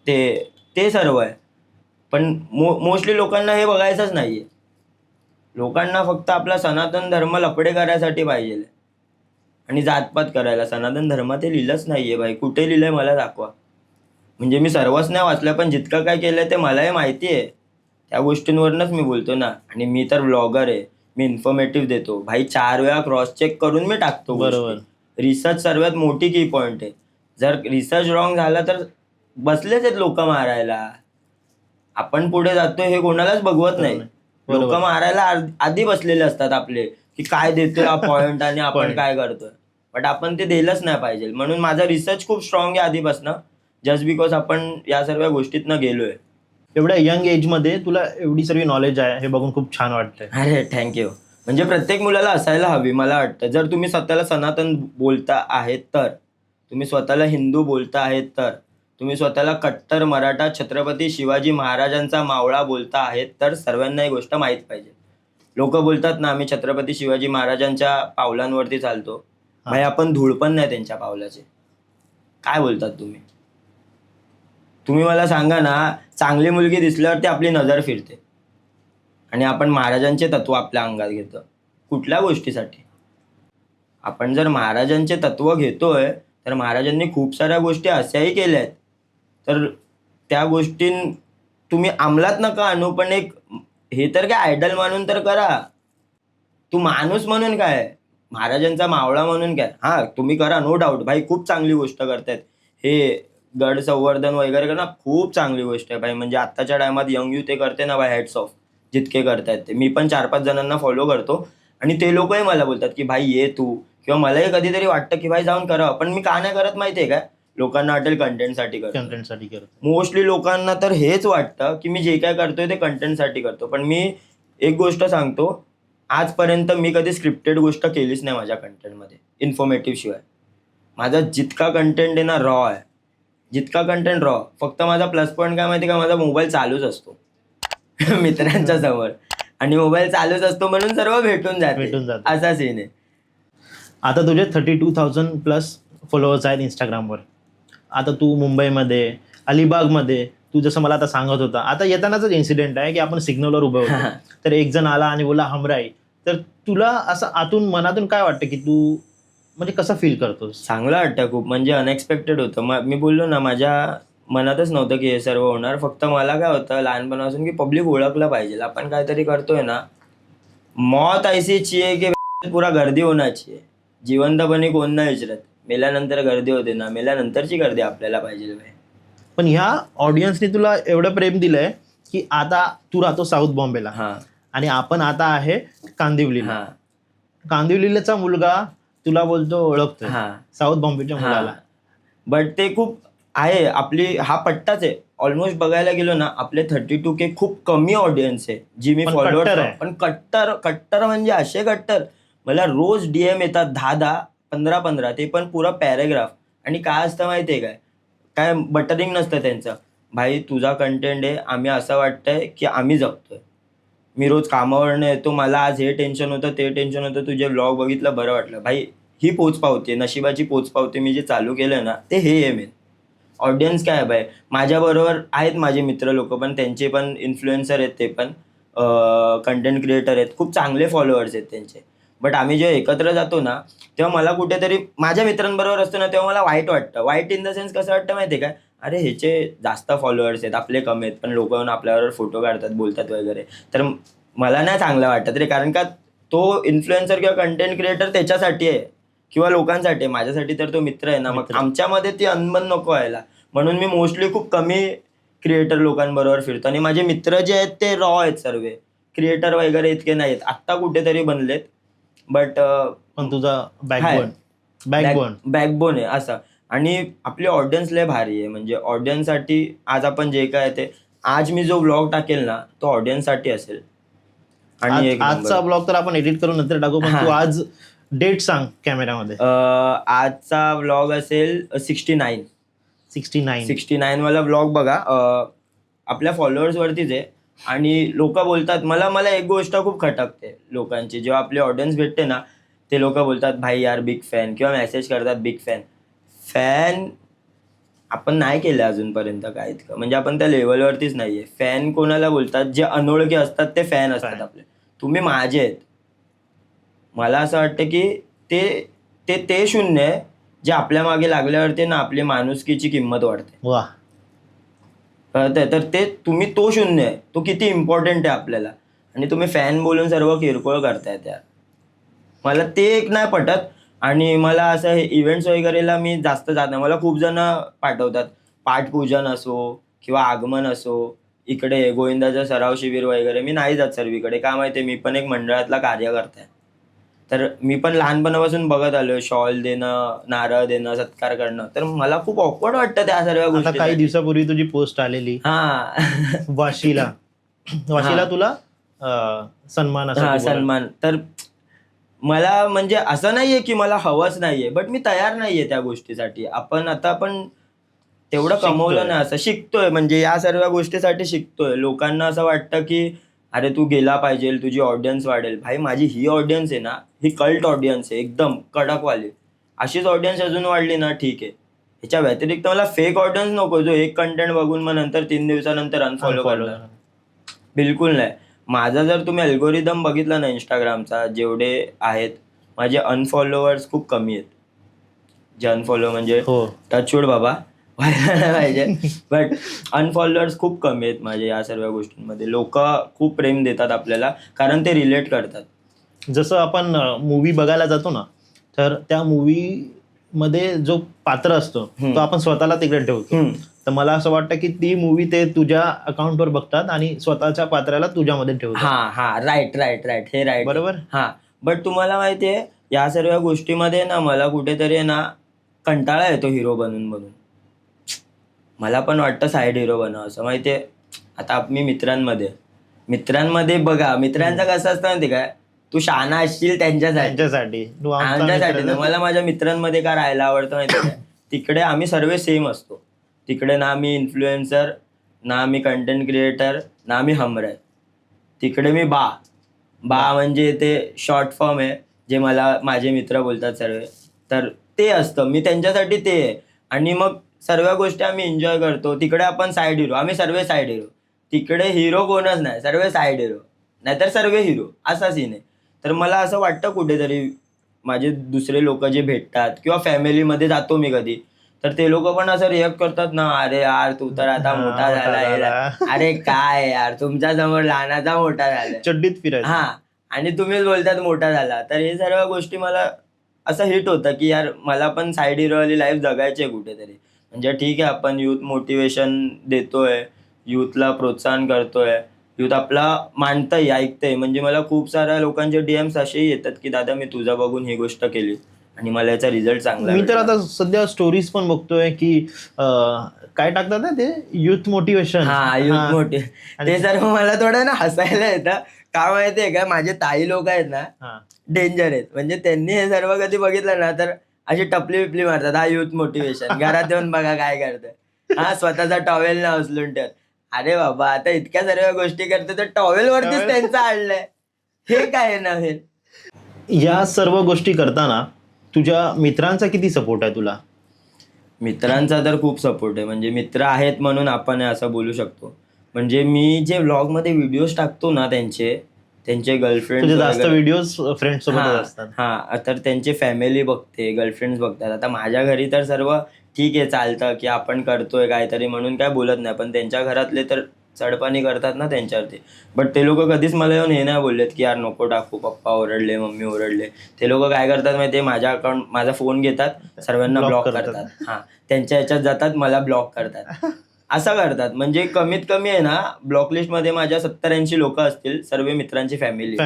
ते सर्व आहे. पण मोस्टली लोकांना हे बघायचंच नाहीये. लोकांना फक्त आपला सनातन धर्म लफडे करायसाठी पाहिजे आणि जातपात करायला. सनातन धर्मात हे लिहिलंच नाहीये भाई, कुठे लिहिलंय मला दाखवा. म्हणजे मी सर्वच नाही वाचलं, पण जितकं काय केलंय ते मलाही माहिती आहे. त्या गोष्टींवरूनच मी बोलतो ना. आणि मी तर ब्लॉगर आहे, मी इन्फॉर्मेटिव्ह देतो भाई. 4 वेळा क्रॉस चेक करून मी टाकतो. बरोबर. रिसर्च सर्वात मोठी की पॉइंट आहे. जर रिसर्च रॉंग झाला तर बसलेच आहेत लोक मारायला. आपण पुढे जातोय हे कोणालाच बघवत नाही. लोक मारायला आधी बसलेले असतात आपले, की काय देतोय हा पॉइंट आणि आपण काय करतोय. बट आपण ते दिलंच नाही पाहिजे. म्हणून माझा रिसर्च खूप स्ट्रॉंग आहे आधीपासून, जस्ट बिकॉज आपण या सर्व गोष्टीतनं गेलोय. एवढ्या यंग एज मध्ये तुला एवढी सर्व नॉलेज आहे हे बघून खूप छान वाटतंय. अरे थँक्यू. म्हणजे प्रत्येक मुलाला असायला हवी मला वाटतं. जर तुम्ही स्वतःला सनातन बोलता आहेत तर, तुम्ही स्वतःला हिंदू बोलता आहेत तर, तुम्ही स्वतःला कट्टर मराठा छत्रपती शिवाजी महाराजांचा मावळा बोलता आहेत तर सर्वांना ही गोष्ट माहीत पाहिजे. लोक बोलतात ना आम्ही छत्रपती शिवाजी महाराजांच्या पावलांवरती चालतो. भाई आपण धूळ पण नाही त्यांच्या पावलाचे. काय बोलतात तुम्ही? तुम्ही मला सांगा ना, चांगली मुलगी दिसल्यावरती आपली नजर फिरते आणि आपण महाराजांचे तत्व आपल्या अंगात घेतो. कुठल्या गोष्टीसाठी? आपण जर महाराजांचे तत्व घेतोय तर महाराजांनी खूप साऱ्या गोष्टी अशाही केल्या आहेत. तर त्या गोष्टी तुम्ही अंमलात नका आणू, पण एक हे तर काय आयडल मानून तर करा. तू माणूस म्हणून काय, महाराजांचा मावळा म्हणून काय, हा तुम्ही करा, नो डाऊट. भाई खूप चांगली गोष्ट करतायत हे गड संवर्धन वगैरे करणं, खूप चांगली गोष्ट आहे भाई. म्हणजे आत्ताच्या टायमात यंग युथ ते करते ना भाई, हेड्स ऑफ. जितके करतायत ते, मी पण 4-5 जणांना फॉलो करतो आणि ते लोकही मला बोलतात की भाई ये तू, किंवा मलाही कधीतरी वाटतं की भाई जाऊन करावं, पण मी का नाही करत माहितीये का? लोकांना वाटेल कंटेंटसाठी करतो. कंटेंटसाठी करतो. मोस्टली लोकांना तर हेच वाटतं की मी जे काय करतोय ते कंटेंटसाठी करतो. पण मी एक गोष्ट सांगतो, आजपर्यंत मी कधी स्क्रिप्टेड गोष्ट केलीच नाही माझ्या कंटेंटमध्ये, इन्फॉर्मेटिव्ह शिवाय. माझा जितका कंटेंट आहे ना रॉ आहे, जितका कंटेंट रॉ. फक्त माझा प्लस पॉईंट काय माहिती का, माझा मोबाईल चालूच असतो मित्रांच्या समोर, आणि मोबाईल चालूच असतो म्हणून सर्व भेटून जाते. असा सीन आहे. आता तुझे 32,000 प्लस फॉलोअर्स आहेत इंस्टाग्रामवर. आता तू मुंबईमध्ये, अलिबागमध्ये, तू जसं मला आता सांगत होता, आता येतानाच इन्सिडेंट आहे की आपण सिग्नलवर उभं होतो, तर एक जण आला आणि बोला हमराई. तर तुला असं आतून मनातून काय वाटतं की तू म्हणजे कसं फील करतोस? चांगलं वाटतं खूप, म्हणजे अनएक्सपेक्टेड होतं. मी बोललो ना, माझ्या मनातच नव्हतं की हे सर्व होणार. फक्त मला काय होतं लहानपणापासून की पब्लिक ओळखलं पाहिजे, आपण काहीतरी करतोय ना. मौत ऐसी चाहिए की पुरा गर्दी होना चाहिए. जिवंतपणे कोण नाही विचारत, मेल्यानंतर गर्दी होते ना, मेल्यानंतरची गर्दी आपल्याला पाहिजे भाई. पण ह्या ऑडियन्सने तुला एवढं प्रेम दिलंय की आता तू राहतो साऊथ बॉम्बेला हा आणि आपण आता आहे कांदिवलीला. हा कांदिवलीचा मुलगा तुला बोलतो ओळखतोय हा साऊथ बॉम्बेच्या मुलाला. बट ते खूप आहे आपली, हा पट्टाच आहे. ऑलमोस्ट बघायला गेलो ना, आपले 32K खूप कमी ऑडियन्स आहे जी मी पण फॉलोअर कट्टर आहे. पण कट्टर म्हणजे असे कट्टर. मला रोज DM येतात 10-10, 15-15, ते पण पुरा पॅरेग्राफ. आणि काय असतं माहितीये काय बटरिंग नसतं त्यांचं. भाई तुझा कंटेंट आहे, आम्ही असं वाटतंय की आम्ही जगतोय. मी रोज कामावरनं येतो, मला आज हे टेन्शन होतं, ते टेन्शन होतं, तुझे व्लॉग बघितलं बरं वाटलं. भाई ही पोचपावती, नशिबाची पोचपावती मी जे चालू केलं ना, ते हे आहे मेन. ऑडियन्स काय आहे बाय, माझ्याबरोबर आहेत माझे मित्र लोक, पण त्यांचे पण इन्फ्लुएन्सर आहेत, ते पण कंटेंट क्रिएटर आहेत, खूप चांगले फॉलोअर्स आहेत त्यांचे. बट आम्ही जेव्हा एकत्र जातो ना, तेव्हा मला कुठेतरी माझ्या मित्रांबरोबर असतो ना, तेव्हा मला वाईट वाटतं. वाईट इन द सेन्स कसं वाटतं माहिती आहे का, अरे ह्याचे जास्त फॉलोअर्स आहेत, आपले कमी आहेत, पण लोक येऊन आपल्याबरोबर फोटो काढतात, बोलतात वगैरे. तर मला नाही चांगलं वाटत रे, कारण का तो इन्फ्लुएन्सर किंवा कंटेंट क्रिएटर त्याच्यासाठी आहे किंवा लोकांसाठी आहे. माझ्यासाठी तर तो मित्र आहे ना. मग आमच्यामध्ये ती अनबन नको व्हायला, म्हणून मी मोस्टली खूप कमी क्रिएटर लोकांबरोबर फिरतो. आणि माझे मित्र जे आहेत ते रॉ आहेत, सर्व क्रिएटर वगैरे इतके नाहीत, आत्ता कुठेतरी बनलेत. बट पण तुझा बॅकबोन आहे असं. आणि आपली ऑडियन्स लय भारी आहे. म्हणजे ऑडियन्ससाठी आज आपण जे काय ते, आज मी जो व्लॉग टाकेल ना, तो ऑडियन्ससाठी असेल. आणि आजचा ब्लॉग तर आपण एडिट करून नंतर टाकू, पण तू आज डेट सांग कॅमेरामध्ये. आजचा व्लॉग असेल 69 वाला व्लॉग बघा. आपल्या फॉलोअर्स वरतीच आहे. आणि लोक बोलतात मला एक गोष्ट खूप खटकते लोकांची, जेव्हा आपली ऑडियन्स भेटते ना, ते लोक बोलतात भाई यार बिग फॅन, किंवा मेसेज करतात बिग फॅन आपण नाही केलं अजूनपर्यंत काय इतकं, म्हणजे आपण त्या लेवलवरतीच नाहीये. फॅन कोणाला बोलतात, जे अनोळखी असतात ते फॅन असतात आपले. तुम्ही माझे आहेत. मला असं वाटतं की ते शून्य आहे, जे आपल्या मागे लागल्यावरती ना आपली माणुसकीची किंमत वाढते. वा. तर ते तुम्ही, तो शून्य आहे, तो किती इम्पॉर्टंट आहे आपल्याला. आणि तुम्ही फॅन बोलून सर्व किरकोळ करताय त्या, मला ते एक नाही पटत. आणि मला असं हे इव्हेंट्स वगैरेला मी जास्त जात नाही. मला खूप जण पाठवतात, पाठपूजन असो किंवा आगमन असो, इकडे गोविंदाचं सराव शिबिर वगैरे, मी नाही जात सर्वीकडे. का माहिती, मी पण एक मंडळातला कार्यकर्ता आहे. तर मी पण लहानपणापासून बघत आलोय, शॉल देणं, नारळ देणं, सत्कार करणं. तर मला खूप ऑकवर्ड वाटतं त्या सर्व गोष्टी. काही दिवसापूर्वी तुझी पोस्ट आलेली वाशीला तुला सन्मान. सन्मान. तर मला म्हणजे असं नाहीये की मला हवंच नाहीये, बट मी तयार नाहीये त्या गोष्टीसाठी. आपण तेवढं कमवलं शिकतोय. नाही, असं शिकतोय, म्हणजे या सर्व गोष्टीसाठी शिकतोय. लोकांना असं वाटतं की अरे तू गेला पाहिजे, तुझी ऑडियन्स वाढेल. भाई माझी ही ऑडियन्स आहे ना, ही कल्ट ऑडियन्स आहे, एकदम कडकवाली. अशीच ऑडियन्स अजून वाढली ना ठीक आहे. ह्याच्या व्यतिरिक्त मला फेक ऑडियन्स नको, जो एक कंटेंट बघून मग नंतर 3 दिवसानंतर अनफॉलो अनफॉलो. करणार. बिलकुल नाही. माझा जर तुम्ही अल्गोरिदम बघितला ना इंस्टाग्रामचा, जेवढे आहेत, माझे अनफॉलोअर्स खूप कमी आहेत. जे अनफॉलो म्हणजे हो. टचवूड बाबा व्हायला नाही पाहिजे, बट अनफॉलोअर्स खूप कमी आहेत माझे या सर्व गोष्टींमध्ये. लोक खूप प्रेम देतात आपल्याला, कारण ते रिलेट करतात. जसं आपण मूवी बघायला जातो ना, तर त्या मूवी मध्ये जो पात्र असतो तो आपण स्वतःला तिकडे ठेवतो. तर मला असं वाटतं की ती मूवी ते तुझ्या अकाउंटवर बघतात आणि स्वतःच्या पात्राला तुझ्यामध्ये ठेवतात. हा राईट हे राईट बरोबर. हा. बट तुम्हाला माहितीये या सर्व गोष्टीमध्ये ना मला कुठेतरी ना कंटाळा येतो हिरो बनून. मला पण वाटतं साईड हिरो बनावं असं, माहितीये. आता मी मित्रांमध्ये बघा, मित्रांचं कसं असतं माहिती काय, तू शहाणा असशील त्यांच्यासाठी, त्यांच्यासाठी तू आमचा आमच्यासाठी मित्र ना. आहे. मला माझ्या मित्रांमध्ये काय राहायला आवडतं माहिती काय, तिकडे आम्ही सर्व सेम असतो. तिकडे ना मी इन्फ्लुएन्सर, ना मी कंटेंट क्रिएटर, ना मी हमराय. तिकडे मी बा म्हणजे ते शॉर्ट फॉर्म आहे, जे मला माझे मित्र बोलतात सर्व. तर ते असतं, मी त्यांच्यासाठी ते आहे. आणि मग सर्व गोष्टी आम्ही एन्जॉय करतो. तिकडे आपण साईड हिरो, आम्ही सर्व साईड हिरो. तिकडे हिरो कोणच नाही, सर्व साईड हिरो, नाहीतर सर्व हिरो, असा सीन आहे. तर मला असं वाटतं कुठेतरी माझे दुसरे लोक जे भेटतात किंवा फॅमिलीमध्ये जातो मी कधी, तर ते लोक पण असं रिॲक्ट करतात ना, अरे यार तू तर आता मोठा झाला. अरे काय यार, तुमच्या समोर लहानाचा मोठा झालाय, चड्डीत फिरायचं. हा, आणि तुम्हीच बोलतात मोठा झाला. तर हे सर्व गोष्टी मला असं हिट होतं की यार मला पण साईड हिरोवाली लाईफ जगायची आहे कुठेतरी. म्हणजे ठीक आहे, आपण युथ मोटिवेशन देतोय, युथला प्रोत्साहन करतोय, युथ आपला मानतंय, ऐकतंय. म्हणजे मला खूप साऱ्या लोकांचे डीएम्स असेही येतात की दादा मी तुझा बघून ही गोष्ट केली आणि मला याचा रिझल्ट चांगला मी तर भेटला. आता सध्या स्टोरीज पण बघतोय की काय टाकतात ना ते युथ मोटिवेशन. हा, युथ मोठे, ते सर्व मला थोडं ना हसायला येतं. का माहितीये का, माझे ताई लोक आहेत ना, डेंजर आहेत. म्हणजे त्यांनी हे सर्व कधी बघितलं ना तर अशी टपली बिपली मारतात, हा युथ मोटिवेशन, घरात येऊन बघा काय करतोय, हा स्वतःचा टॉवेल ना उचलून ठेव. अरे बाबा, आता इतक्या सर्व गोष्टी करते तर टॉवेल वरतीच त्यांचं आणलंय, हे काय नव्हे. या सर्व गोष्टी करताना तुझ्या मित्रांचा किती सपोर्ट आहे तुला? मित्रांचा तर खूप सपोर्ट आहे. म्हणजे मित्र आहेत म्हणून आपण असं बोलू शकतो. म्हणजे मी जे व्लॉगमध्ये व्हिडिओज टाकतो ना त्यांचे गर्लफ्रेंड तुझे जास्त व्हिडिओज फ्रेंड सोबतच असतात. हा, तर त्यांची फॅमिली बघते, गर्लफ्रेंड्स बघतात. आता माझ्या घरी तर सर्व ठीक आहे, चालतं की आपण करतोय काहीतरी म्हणून काय बोलत नाही, पण त्यांच्या घरातले तर चढपाणी करतात ना त्यांच्यावरती. बट ते लोक कधीच मला येऊन हे नाही बोललेत की यार नको टाकू, पप्पा ओरडले, मम्मी ओरडले. ते लोक काय करतात माहितीये, माझा फोन घेतात, सर्वांना ब्लॉक करतात. हा, त्यांच्या ह्याच्यात जातात, मला ब्लॉक करतात, असं करतात. म्हणजे कमीत कमी आहे ना, ब्लॉक लिस्ट मध्ये माझ्या 70-80 लोक असतील, सर्व मित्रांची फॅमिली.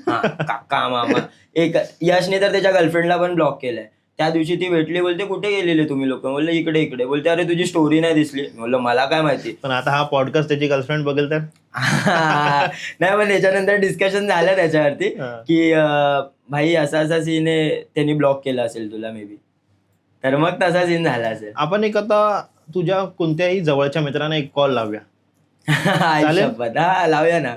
हा, काका मामा. एक यशने तर त्याच्या गर्लफ्रेंडला पण ब्लॉक केलंय. त्या दिवशी ती भेटली, बोलते कुठे गेलेले तुम्ही लोक, बोलले इकडे. बोलते अरे तुझी स्टोरी नाही दिसली. बोललो मला काय माहिती. पण आता हा पॉडकास्ट त्याची गर्लफ्रेंड बघेल तर नाही, पण त्याच्यानंतर डिस्कशन झालं त्याच्यावरती की भाई असा सीन आहे, त्यांनी ब्लॉक केला असेल तुला मे बी, तर मग तसा सीन झाला असेल. आपण एक आता तुझ्या कोणत्याही जवळच्या मित्रांना एक कॉल लावूया. शपथ, हा लावूया ना.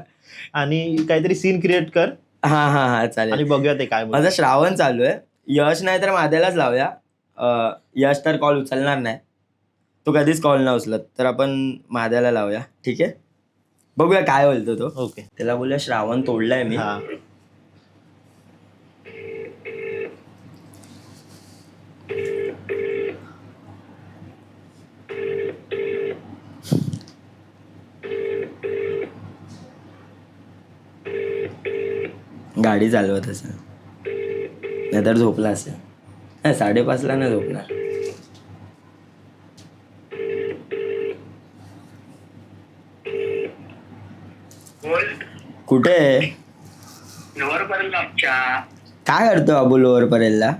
आणि काहीतरी सीन क्रिएट कर. हा चालेल. आणि बघूया ते काय माझा श्रावण चालू आहे. यश नाही तर माद्यालाच लावूया. यश तर कॉल उचलणार नाही, तो कधीच कॉल नाही उचलत, तर आपण माद्याला लावूया. ठीक आहे, बघूया काय बोलतो तो. ओके. त्याला बोलूया श्रावण तोडलाय मी. गाडी चालवत असेल, नाहीतर झोपला असेल. 5:30ला नाही झोपणार. कुठे लोअर परेल आमच्या. काय करतो अबू लोअर परेलला?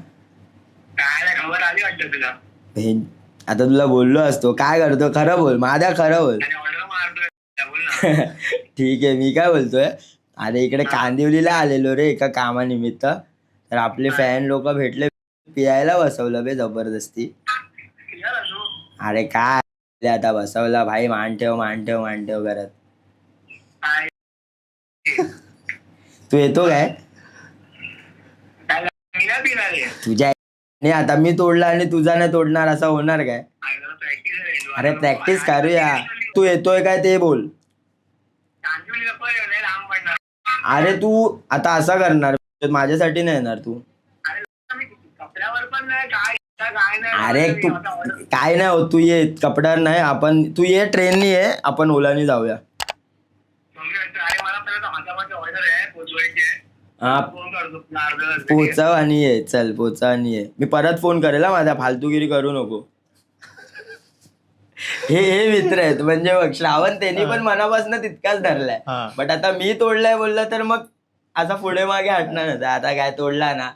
काय खबर आली वाटतं तुला? आता तुला बोललो असतो काय करतो, खरं बोल, माझ्या खरं बोल. ऑर्डर मारतोय, बोल ना. ठीक आहे, मी काय बोलतोय, अरे इकडे कांदिवलीला आलेलो रे एका कामानिमित्त. तर आपले फॅन लोक भेटले, पियायला बसवलं बे जबरदस्ती. यार असो. अरे काय आता बसवला भाई, मान ठेव करत. काय तू येतो काय? काय मी नाही पिणार आहे. तुझ्या नाही, आता मी तोडला आणि तुझा नाही तोडणार असं होणार काय? प्रॅक्टिस आहे. अरे प्रॅक्टिस करूया. तू येतोय काय ते बोल. लांब पडणार. अरे तू आता असा करणार, माझ्यासाठी नाही येणार तू. मी कपड्यावर पण नाही काय नाही. अरे मी तू आता order काय नाही होत, तू ये कपड्यावर नाही, आपण तू ये ट्रेननी ये, आपण ओलानी जाऊया. अरे मला पहिला माझ्या ऑर्डर आहे पोचवायची आहे. हा फोन करतो तुला अर्धा तास. पोचाव आणि ये, चल पोचाव आणि ये. मी परत फोन करेल हा, माझ्या फालतूगिरी करू नको. हे मित्र आहेत म्हणजे बघ, श्रावण त्यांनी पण मनापासून तितकाच धरलाय. हा. बट आता मी तोडलाय बोललं तर मग असा पुढे मागे हटणार नव्हतं. आता काय तोडला ना,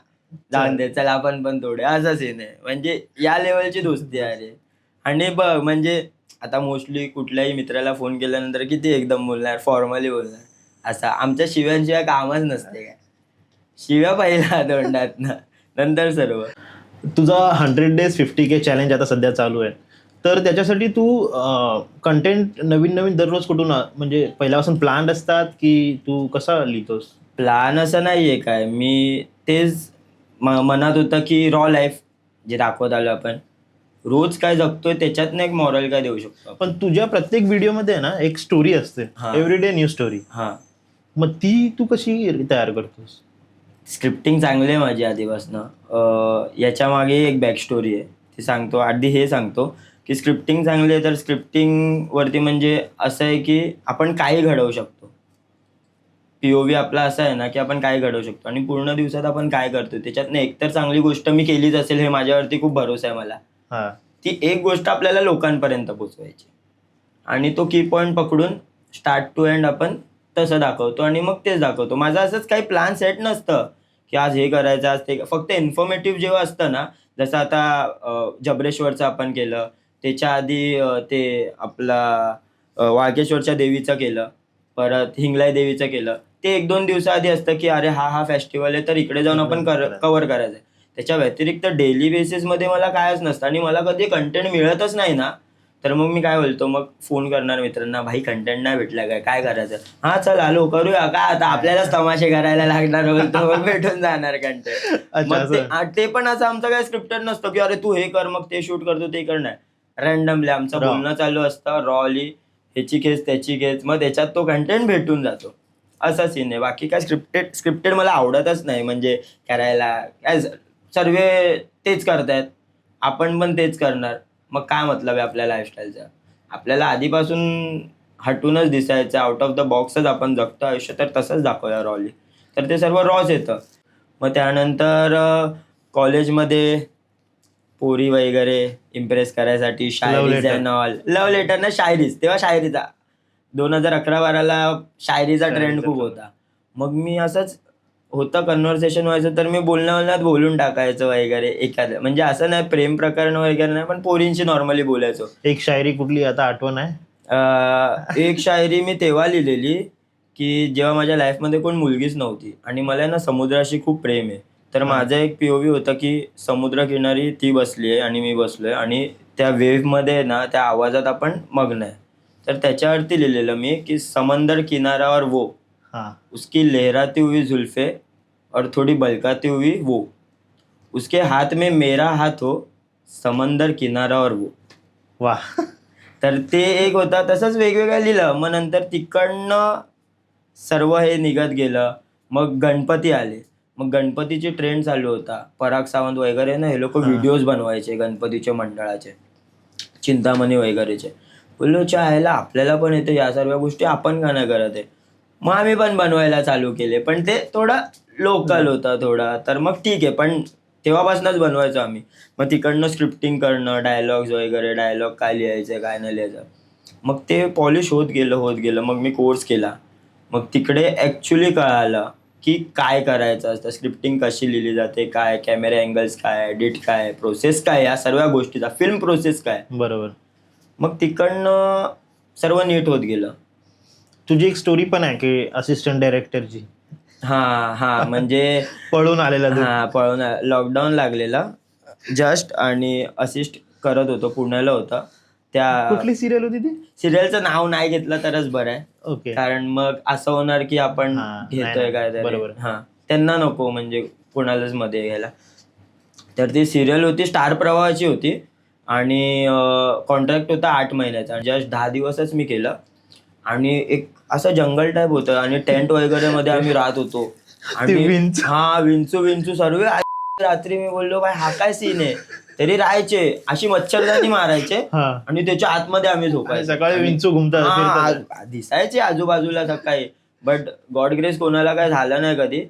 जाऊन दे चल आपण पण तोडूया, असं सीन आहे. म्हणजे या लेवलची दोस्ती आहे रे. आणि बघ म्हणजे आता मोस्टली कुठल्याही मित्राला फोन केल्यानंतर किती एकदम बोलणार, फॉर्मली बोलणार. असं आमच्या शिव्यांशिवाय कामच नसते काय. शिव्या पहिला तोंडातनं, नंतर सर्व. तुझा 100 days 50K चॅलेंज आता सध्या चालू आहे, तर त्याच्यासाठी तू कंटेंट नवीन दररोज कुठून म्हणजे पहिल्यापासून प्लॅन असतात की तू कसा लिहितोस? प्लॅन असं नाहीये काय, मी तेच मनात होतं की रॉ लाईफ जे दाखवत आलो आपण, रोज काय जगतोय त्याच्यातनं एक मॉरल काय देऊ शकतो आपण. पण तुझ्या प्रत्येक व्हिडिओमध्ये ना एक स्टोरी असते, हा. Everyday new story. हा, मग ती तू कशी तयार करतोस? स्क्रिप्टिंग चांगली आहे माझी आधीपासनं. याच्या मागे एक बॅक स्टोरी आहे, ती सांगतो. आधी हे सांगतो की स्क्रिप्टिंग चांगली आहे, तर स्क्रिप्टिंगवरती म्हणजे असं आहे की आपण काही घडवू शकतो. POV आपला असा आहे ना की आपण काय घडवू शकतो आणि पूर्ण दिवसात आपण काय करतो त्याच्यातनं एकतर चांगली गोष्ट मी केलीच असेल, हे माझ्यावरती खूप भरोसा आहे मला. हा. ती एक गोष्ट आपल्याला लोकांपर्यंत पोचवायची आणि तो की पॉईंट पकडून स्टार्ट टू एंड आपण तसं दाखवतो आणि मग तेच दाखवतो. माझं असंच काही प्लॅन सेट नसतं की आज हे करायचं, आज ते. फक्त इन्फॉर्मेटिव्ह जेव्हा असतं ना, जसं आता जबरेश्वरचं आपण केलं, त्याच्या आधी ते आपला वाळकेश्वरच्या देवीचं केलं, परत हिंगलाई देवीचं केलं. ते 1-2 दिवसाआधी असतं की अरे हा फेस्टिवल आहे तर इकडे जाऊन आपण कव्हर करायचं आहे. त्याच्या व्यतिरिक्त डेली बेसिसमध्ये मला कायच नसतं आणि मला कधी कंटेंट मिळतच नाही ना, तर मग मी काय बोलतो, मग फोन करणार मित्रांना, भाई कंटेंट नाही भेटला काय करायचं? हा चल आलो करूया काय, आता आपल्यालाच तमाशे करायला लागणार बोलतो, मग भेटून जाणार कंटेंट. मग ते पण असं आमचं काय स्क्रिप्टेड नसतं की अरे तू हे कर मग ते शूट करतो ते कर, नाही. रँडमली आमचं बोलणं चालू असतं, रॉली ह्याची खेच त्याची खेच, मग त्याच्यात तो कंटेंट भेटून जातो. असा सीन आहे. बाकी काय स्क्रिप्टेड मला आवडतच नाही म्हणजे करायला. काय सर्व तेच करतायत, आपण पण तेच करणार, मग काय मतलब आहे आपल्या लाईफस्टाईलचा? आपल्याला आधीपासून हटूनच दिसायचं, आउट ऑफ द बॉक्सच आपण जगतो आयुष्य, तर तसंच दाखवूया रॉली. तर ते सर्व रॉच येतं. मग त्यानंतर कॉलेजमध्ये पोरी वगैरे इम्प्रेस करायसाठी शायरीज अँड ऑल, लव्ह लेटर ना शायरीज, तेव्हा शायरीचा 2011-12 शायरीचा ट्रेंड खूप होता. मग मी असंच होतं, कन्व्हर्सेशन व्हायचं तर मी बोलण्यात बोलून टाकायचं वगैरे एखादं, म्हणजे असं नाही प्रेम प्रकरण वगैरे नाही, पण पोरींशी नॉर्मली बोलायचो. एक शायरी कुठली आता आठवण आहे? एक शायरी मी तेव्हा लिहिलेली की जेव्हा माझ्या लाईफमध्ये कोण मुलगीच नव्हती आणि मला ना समुद्राशी खूप प्रेम आहे. तर माझं एक POV होतं की समुद्रकिनारी ती बसली आहे आणि मी बसलोय आणि त्या वेव्हमध्ये ना त्या आवाजात आपण मग्न आहे. तर त्याच्यावरती लिहिलेलं मी की समंदर किनारावर वो, उसकी लहराती हुई जुल्फे और थोड़ी बलकाती हुई वो, उसके हाथ में मेरा हाथ हो, समंदर किनारावर वो. वा. तर ते एक होता, तसंच वेगवेगळं लिहिलं. मग नंतर तिकडनं सर्व हे निघत गेलं. मग गणपती आले, मग गणपतीची ट्रेंड चालू होता. पराग सावंत वगैरे ना, हे लोक व्हिडिओज बनवायचे गणपतीचे मंडळाचे, चिंतामणी वगैरेचे. बोललो चायला आपल्याला पण येते या सर्व गोष्टी, आपण का नाही करत आहे? मग आम्ही पण बनवायला चालू केले, पण ते थोडं लोकल होतं थोडा, तर मग ठीक आहे. पण तेव्हापासूनच बनवायचो आम्ही. मग तिकडनं स्क्रिप्टिंग करणं, डायलॉग्स वगैरे, डायलॉग काय लिहायचं काय नाही लिहायचं, मग ते पॉलिश होत गेलं. मग मी कोर्स केला. मग तिकडे ॲक्च्युली कळालं की काय करायचं असतं, स्क्रिप्टिंग कशी लिहिली जाते, काय कॅमेरा अँगल्स काय, एडिट काय, प्रोसेस काय, या सर्व गोष्टीचा फिल्म प्रोसेस काय. बरोबर. मग तिकडनं सर्व नीट होत गेलं. तुझी एक स्टोरी पण आहे की असिस्टंट डायरेक्टरची. हा म्हणजे पळून आलेला तू. हा पळून लॉकडाऊन लागलेला जस्ट, आणि असिस्ट करत होतो, पुण्याला होता त्या कुठली सिरियल होती ती? सिरियलचं नाव नाही घेतलं तरच बरं आहे, ओके. कारण मग असं होणार की आपण हा, नाही, घेतोय नाही, काय तरी. बरोबर. हा, त्यांना नको म्हणजे कोणालाच मध्ये घ्यायला. तर ती सिरियल होती, स्टार प्रवाहाची होती, आणि कॉन्ट्रॅक्ट होता 8 महिन्याचा. जस्ट 10 दिवसच मी केलं, आणि एक असं जंगल टाईप होतं, आणि टेंट वगैरे मध्ये आम्ही राहत होतो. आणि विंचू. हा विंचू सर्व. रात्री मी बोललो काय हा काय सीन आहे, तरी राहायचे अशी मच्छरदाणी मारायचे, हा. आणि त्याच्या आतमध्ये आम्ही आणि झोपायचो. सकाळी विंचू घुमतात, फिरतात. दिसायचे आजूबाजूला सकाळी, बट गॉड ग्रेस कोणाला काय झालं नाही कधी.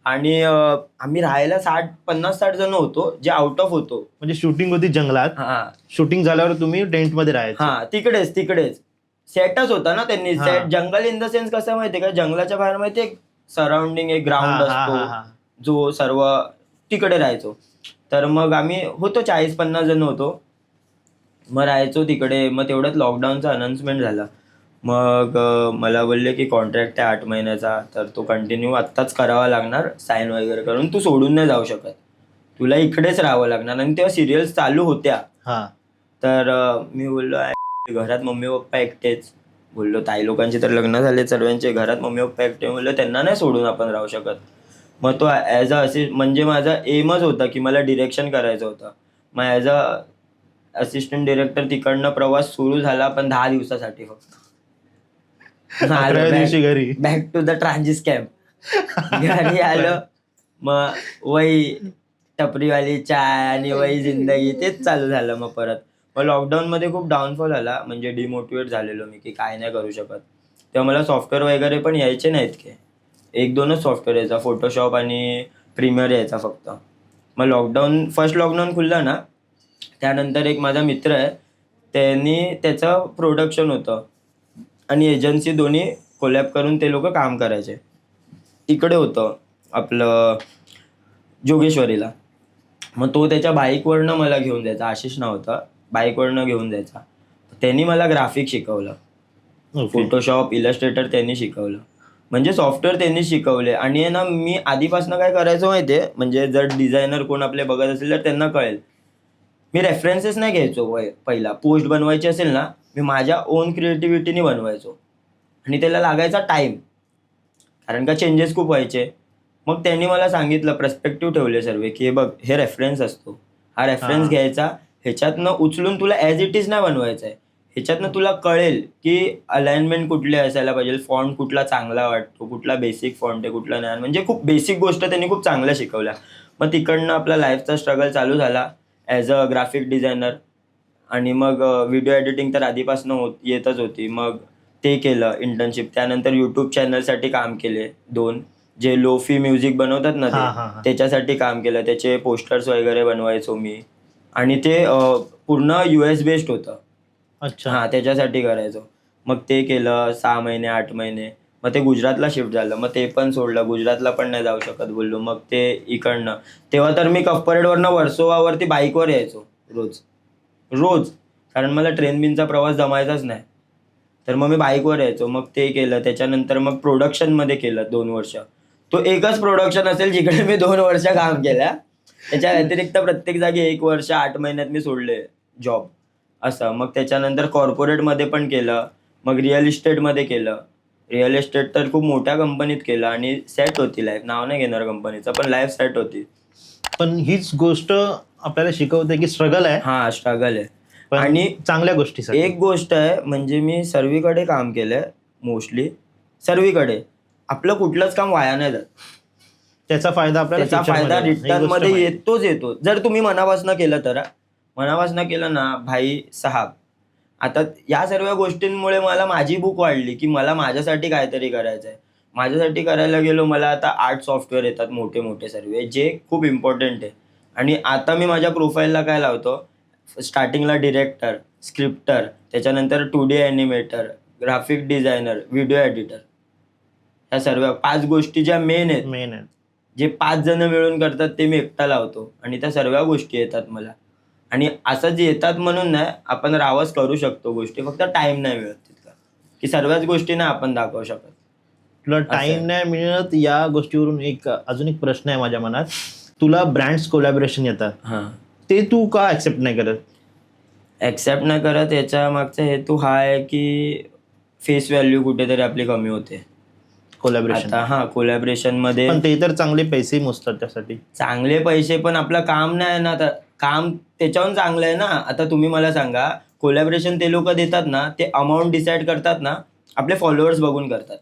आणि आम्ही राहायला 50-60 जण होतो, जे आउट ऑफ होतो. म्हणजे शूटिंग होती जंगलात. हा शूटिंग झाल्यावर तुम्ही टेंट मध्ये राहायचे. हा, तिकडेच सेटच होता ना त्यांनी. हा. Set jungle in the sense कसं माहितीये का, जंगलाच्या बाहेर माहितीये सराउंडिंग एक ग्राउंड हा, हा, असतो, हा, हा. जो सर्व तिकडे राहायचो. तर मग आम्ही होतो 40-50 जण होतो, मग राहायचो तिकडे. मग तेवढ्यात लॉकडाऊनचा अनाउन्समेंट झाला. मग मला बोलले की कॉन्ट्रॅक्ट आहे 8 महिन्याचा, तर तो कंटिन्यू आत्ताच करावा लागणार, साईन वगैरे करून. तू सोडून नाही जाऊ शकत, तुला इकडेच राहावं लागणार. आणि तेव्हा सिरियल्स चालू होत्या. हा. तर मी बोललो घरात मम्मी पप्पा एकटेच. बोललो ताई लोकांचे तर लग्न झाले सर्वांचे, घरात मम्मी पप्पा एकटे. बोललो त्यांना नाही सोडून आपण राहू शकत. मग तो ॲज अ म्हणजे माझा एमच होता की मला डिरेक्शन करायचं होतं. मग ॲज अ असिस्टंट डिरेक्टर तिकडनं प्रवास सुरू झाला, पण 10 दिवसासाठी फक्त. 11व्या दिवशी घरी. Back to the transit camp. घरी आलो, मग वही टपरीवाली चाय आणि वही जिंदगी, तेच चालू झालं मग परत. मग लॉकडाऊन मध्ये खूप डाऊनफॉल आला, म्हणजे डिमोटिवेट झालेलो मी की काय नाही करू शकत. तेव्हा मला सॉफ्टवेअर वगैरे पण यायचे नाहीत की, 1-2च सॉफ्टवेअर यायचा, फोटोशॉप आणि प्रीमियर यायचा फक्त. मग फर्स्ट लॉकडाऊन खुललं ना, त्यानंतर एक माझा मित्र आहे, त्यांनी त्याचं प्रोडक्शन होतं आणि एजन्सी दोन्ही कोलॅब करून ते लोक काम करायचे. इकडे होतं आपलं जोगेश्वरीला. मग तो त्याच्या बाईकवरनं मला घेऊन जायचा, आशिष नाव होतं, बाईकवरनं घेऊन जायचा. त्यांनी मला ग्राफिक शिकवलं, फोटोशॉप, इलस्ट्रेटर त्यांनी शिकवलं, म्हणजे सॉफ्टवेअर त्यांनी शिकवले. आणि ना मी आधीपासून काय करायचो माहितीये, म्हणजे जर डिझायनर कोण आपले बघत असेल तर त्यांना कळेल, मी रेफरन्सेस नाही घ्यायचो. पहिला पोस्ट बनवायची असेल ना, मी माझ्या ओन क्रिएटिव्हिटीने बनवायचो, आणि त्याला लागायचा टाईम, कारण का चेंजेस खूप व्हायचे. मग त्यांनी मला सांगितलं, पर्स्पेक्टिव्ह ठेवले सर्व की हे बघ, हे रेफरन्स असतो, हा रेफरन्स घ्यायचा, ह्याच्यातनं उचलून तुला ॲज इट इज नाही बनवायचं आहे. ह्याच्यातनं तुला कळेल की अलाइनमेंट कुठले असायला पाहिजे, फॉन्ट कुठला चांगला वाटतो, कुठला बेसिक फॉन्ट आहे, कुठला नाही. म्हणजे खूप बेसिक गोष्ट त्यांनी खूप चांगल्या शिकवल्या. मग तिकडनं आपला लाईफचा स्ट्रगल चालू झाला ॲज अ ग्राफिक डिझायनर. आणि मग व्हिडिओ एडिटिंग तर आधीपासून येतच होती, मग ते केलं इंटर्नशिप. त्यानंतर यूट्यूब चॅनलसाठी काम केले 2, जे लोफी म्युझिक बनवतात ना त्याच्यासाठी काम केलं. त्याचे पोस्टर्स वगैरे बनवायचो मी, आणि ते पूर्ण US बेस्ड होतं. अच्छा. हा, त्याच्यासाठी करायचो. मग ते केलं 6 महिने 8 महिने. मग ते गुजरातला शिफ्ट झालं, मग ते पण सोडलं, गुजरातला पण नाही जाऊ शकत बोललो. मग ते इकडनं, तेव्हा तर मी कफपरेडवरनं वर्सोवावरती बाईकवर यायचो रोज, कारण मला ट्रेन बिनचा प्रवास जमायचाच नाही. तर मग मी बाईकवर यायचो. मग ते केलं. त्याच्यानंतर मग प्रोडक्शनमध्ये केलं 2 वर्ष. तो एकच प्रोडक्शन असेल जिकडे मी 2 वर्ष काम केलं. त्याच्या व्यतिरिक्त प्रत्येक जागी 1 वर्ष 8 महिन्यात मी सोडले जॉब असं. मग त्याच्यानंतर कॉर्पोरेटमध्ये पण केलं, मग रिअल इस्टेटमध्ये केलं. रिअल इस्टेट तर खूप मोठ्या कंपनीत केलं, आणि सेट होती लाईफ, नाव नाही घेणार कंपनीचं, पण लाईफ सेट होती. पण हीच गोष्ट आपल्याला शिकवते की स्ट्रगल आहे. हा, स्ट्रगल आहे. आणि चांगल्या गोष्टीसाठी एक गोष्ट आहे, म्हणजे मी सर्वीकडे काम केलंय, मोस्टली सर्वीकडे. आपलं कुठलंच काम वाया नाही जात. त्याचा फायदा आपल्याला रिटर्न मध्ये येतो. जर तुम्ही मनापासून केलं तर, मनापासून केलं ना भाई साहेब. आता या सर्व गोष्टींमुळे मला माझी भूक वाढली की मला माझ्यासाठी काहीतरी करायचं आहे. माझ्यासाठी करायला गेलो, मला आता 8 सॉफ्टवेअर येतात मोठे मोठे सर्व, जे खूप इम्पॉर्टंट आहे. आणि आता मी माझ्या प्रोफाईलला काय लावतो, स्टार्टिंगला डिरेक्टर, स्क्रिप्टर, त्याच्यानंतर 2D animator, graphic designer, video editor. ह्या सर्व 5 गोष्टी ज्या मेन आहेत, जे 5 जण मिळून करतात, ते मी एकटा लावतो. आणि त्या सर्व गोष्टी येतात मला. आणि असं जे येतात म्हणून नाही, आपण रावस करू शकतो गोष्टी, फक्त टाइम नाही मिळत तितका, की सर्वच गोष्टी नाही आपण दाखवू शकत. तुला टाइम आहे. नाही मिळत या गोष्टीवरून अजून एक प्रश्न आहे माझ्या मनात. तुला ब्रँड्स कोलॅबोरेशन येतात, हां. ते तू का ऍक्सेप्ट नाही करत? ॲक्सेप्ट न करत याच्या मागचा हेतू हा आहे की फेस व्हॅल्यू कुठेतरी आपली कमी होते. कोलॅबोरेशन आता कोलॅबरेशनमध्ये पण ते तर चांगले पैसे मोजतात त्यासाठी. चांगले पैसे, पण आपलं काम नाही ना. तर काम त्याच्याहून चांगलं आहे ना. आता तुम्ही मला सांगा, कोलॅबरेशन ते लोक देतात ना, ते अमाऊंट डिसाईड करतात ना आपले फॉलोअर्स बघून करतात.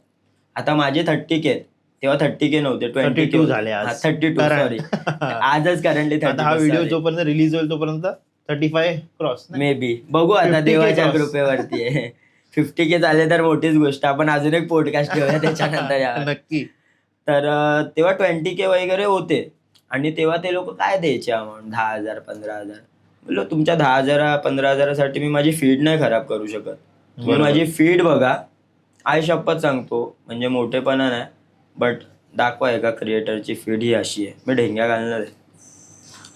आता माझे 30K आहेत, तेव्हा 30K नव्हते, 20K 32 झाले आज. 32 Current. सॉरी. आजच करंटली आता हा 30 व्हिडिओ जोपर्यंत रिलीज होईल तोपर्यंत 35 क्रॉस. मे बी बघू आता 50K देवाच्या cross. कृपेवरती आहे. 50K झाले तर मोठीच गोष्ट. आपण अजून एक पॉडकास्ट ठेवूया त्याच्यानंतर यावर. नक्की. तर तेव्हा 20K वगैरे होते आणि तेव्हा ते लोक काय द्यायचे अमाऊंट 10,000 15,000. बोललो तुमच्या 10,000 15,000साठी मी माझी फीड नाही खराब करू शकत. मी बरोबर. माझी फीड बघा, आय शपथ सांगतो, म्हणजे मोठेपणा नाही, बट दाखवा एका क्रिएटरची फीड ही अशी आहे, मी ढेंग्या घालणार आहे.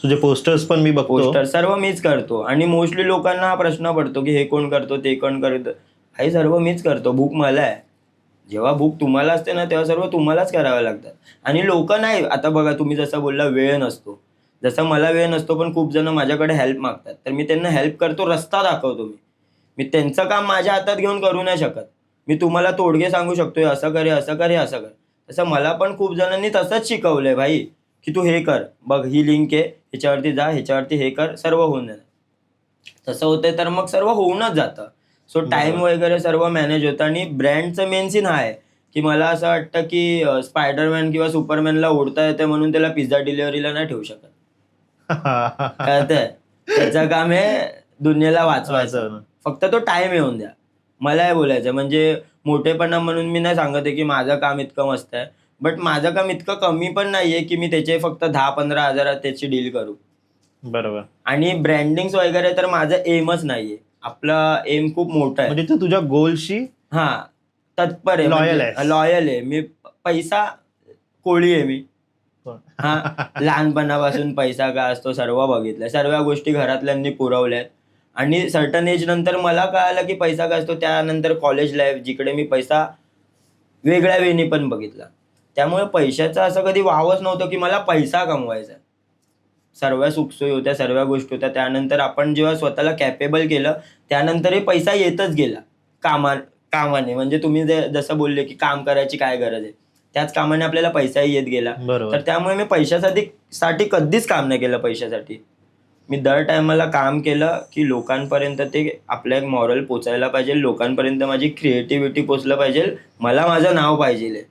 तुझे पोस्टर्स पण मी बघतो. पोस्टर सर्व मीच करतो आणि मोस्टली लोकांना हा प्रश्न पडतो की हे कोण करतो ते कोण करतं. हे सर्व मीच करतो. बुक मला आहे. जेव्हा बुक तुम्हाला असते ना तेव्हा सर्व तुम्हालाच करावं लागतात. आणि लोक नाही, आता बघा तुम्ही जसं बोलला वेळ नसतो, जसं मला वेळ नसतो पण खूप जण माझ्याकडे हेल्प मागतात, तर मी त्यांना हेल्प करतो, रस्ता दाखवतो. मी त्यांचं काम माझ्या हातात घेऊन करू नाही शकत. मी तुम्हाला तोडगे सांगू शकतोय, असं कर, असं कर, असं कर. तसं मला पण खूप जणांनी तसंच शिकवलंय भाई, की तू हे कर, बघ ही लिंक आहे, ह्याच्यावरती जा, ह्याच्यावरती हे कर, सर्व होऊन जाणार. तसं होतंय तर मग सर्व होऊनच जातं. सो टाइम वगैरे सर्व मॅनेज होतं. आणि ब्रँडचं मेन सीन हा आहे की मला असं वाटतं की स्पायडरमॅन किंवा सुपरमॅनला ओढता येते म्हणून त्याला पिझ्झा डिलिव्हरीला नाही ठेवू शकत. कळतंय? त्याचं काम आहे दुनियेला वाचवायचं. फक्त तो टाइम येऊन द्या. मला हे बोलायचं म्हणजे मोठेपणा म्हणून मी नाही सांगत आहे की माझं काम इतकं मस्त आहे, बट माझं काम इतकं कमी पण नाहीये की मी त्याचे फक्त 10-15 हजारात त्याची डील करू. बरोबर. आणि ब्रँडिंग वगैरे तर माझं एमच नाहीये. आपला एम खूप मोठा आहे. म्हणजे तू तुझ्या गोलशी हा तत्पर आहे, Loyal आहेस. लॉयल आहे मी. पैसा कोळी आहे मी. हा लहानपणापासून पैसा काय असतो सर्व बघितलंय, सर्व गोष्टी घरातल्यांनी पुरवल्यात. आणि सर्टन एज नंतर मला कळालं की पैसा काय असतो. त्यानंतर कॉलेज लाईफ जिकडे मी पैसा वेगळ्या वेनी पण बघितला. त्यामुळे पैशाचं असं कधी वावच नव्हतं की मला पैसा कमवायचा. सर्व सुखसोयी होत्या, सर्व गोष्टी होत्या. त्यानंतर आपण जेव्हा स्वतःला कॅपेबल केलं त्यानंतरही पैसा येतच गेला कामाने. म्हणजे तुम्ही जसं बोलले की काम करायची काय गरज आहे, त्याच कामाने आपल्याला पैसाही येत गेला. बरोबर. तर त्यामुळे मी पैशासाठी कधीच काम नाही केलं. पैशासाठी मी दर टायमाला काम केलं की लोकांपर्यंत ते आपलं एक मॉरल पोचायला पाहिजे, लोकांपर्यंत माझी क्रिएटिव्हिटी पोचलं पाहिजे, मला माझं नाव पाहिजे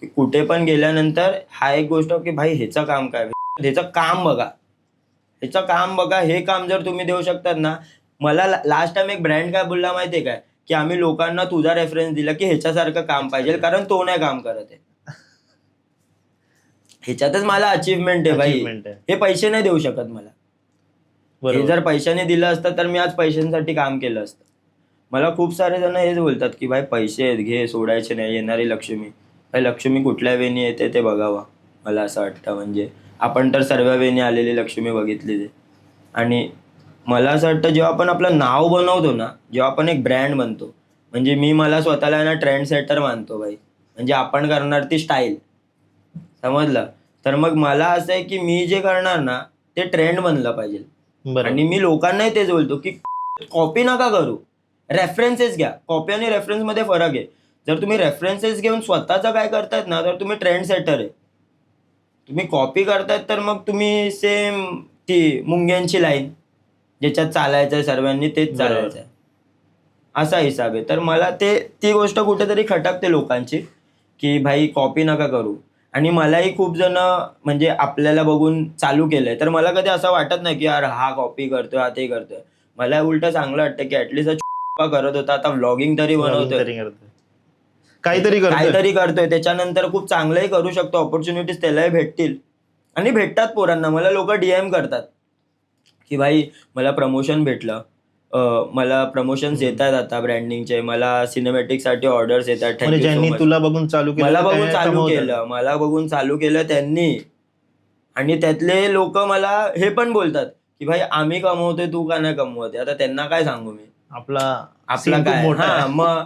की कुठे पण गेल्यानंतर हा एक गोष्ट की भाई ह्याचं काम काय, ह्याचं काम बघा, ह्याचं काम बघा. हे काम जर तुम्ही देऊ शकतात ना. मला लास्ट टाइम एक ब्रँड काय बोलला माहितीये काय, की आम्ही लोकांना तुझा रेफरन्स दिला की ह्याच्यासारखं काम पाहिजे, कारण तो नाही काम करत आहे. ह्याच्यातच मला अचीवमेंट आहे भाई. Achievement आहे. हे पैसे नाही देऊ शकत मला. हे बरोबर. जर पैशाने दिलं असतं तर मी आज पैशांसाठी काम केलं असतं. मला खूप सारे जण हेच बोलतात की भाई पैसे आहेत, घे, सोडायचे नाही, येणारी लक्ष्मी. भाई लक्ष्मी कुठल्या वेणी येते ते बघावं. मला असं वाटतं म्हणजे आपण तर सर्व वेणी आलेली लक्ष्मी बघितली आहे. आणि मला असं वाटतं जेव्हा आपण आपलं नाव बनवतो ना, जेव्हा आपण एक ब्रँड बनतो, म्हणजे मी मला स्वतःला ना ट्रेंड सेटर मानतो भाई. म्हणजे आपण करणार ती स्टाईल, समजलं? तर मग मला असं आहे की मी जे करणार ना ते ट्रेंड बनलं पाहिजे. बरोबर. आणि मी लोकांनाही तेच बोलतो की कॉपी नका करू, रेफरन्सेस घ्या. कॉपी आणि रेफरन्स मध्ये फरक आहे. जर तुम्ही रेफरन्सेस घेऊन स्वतःचं काय करतायत ना तर तुम्ही ट्रेंड सेटर आहे. तुम्ही कॉपी करतायत तर मग तुम्ही सेम ती मुंग्यांची लाईन ज्याच्यात चालायचं आहे सर्वांनी तेच चालायचं आहे, असा हिसाब आहे. तर मला ती गोष्ट कुठेतरी खटकते लोकांची की भाई कॉपी नका करू. आणि मलाही खूप जण म्हणजे आपल्याला बघून चालू केलंय, तर मला कधी असं वाटत नाही की यार हा कॉपी करतोय, हा ते करतोय. मला उलट चांगलं वाटतं की ऍटलीस्ट करत होता, आता व्लॉगिंग तरी बनवतोय, काहीतरी करतोय. त्याच्यानंतर खूप चांगलंही करू शकतो. ऑपॉर्च्युनिटीज त्यालाही भेटतील आणि भेटतात पोरांना. मला लोक DM करतात की भाई मला प्रमोशन भेटलं, मला प्रमोशन्स येत आहेत आता ब्रँडिंगचे, मला सिनेमॅटिकसाठी ऑर्डर्स येतात. म्हणजे ज्यांनी तुला बघून चालू केलं, मला बघून चालू केलं त्यांनी. आणि त्यातले लोक मला हे पण बोलतात की भाई आम्ही कमवतोय, तू का नाही कमवते. आता त्यांना काय सांगू मी, आपला आपला काय. हा मग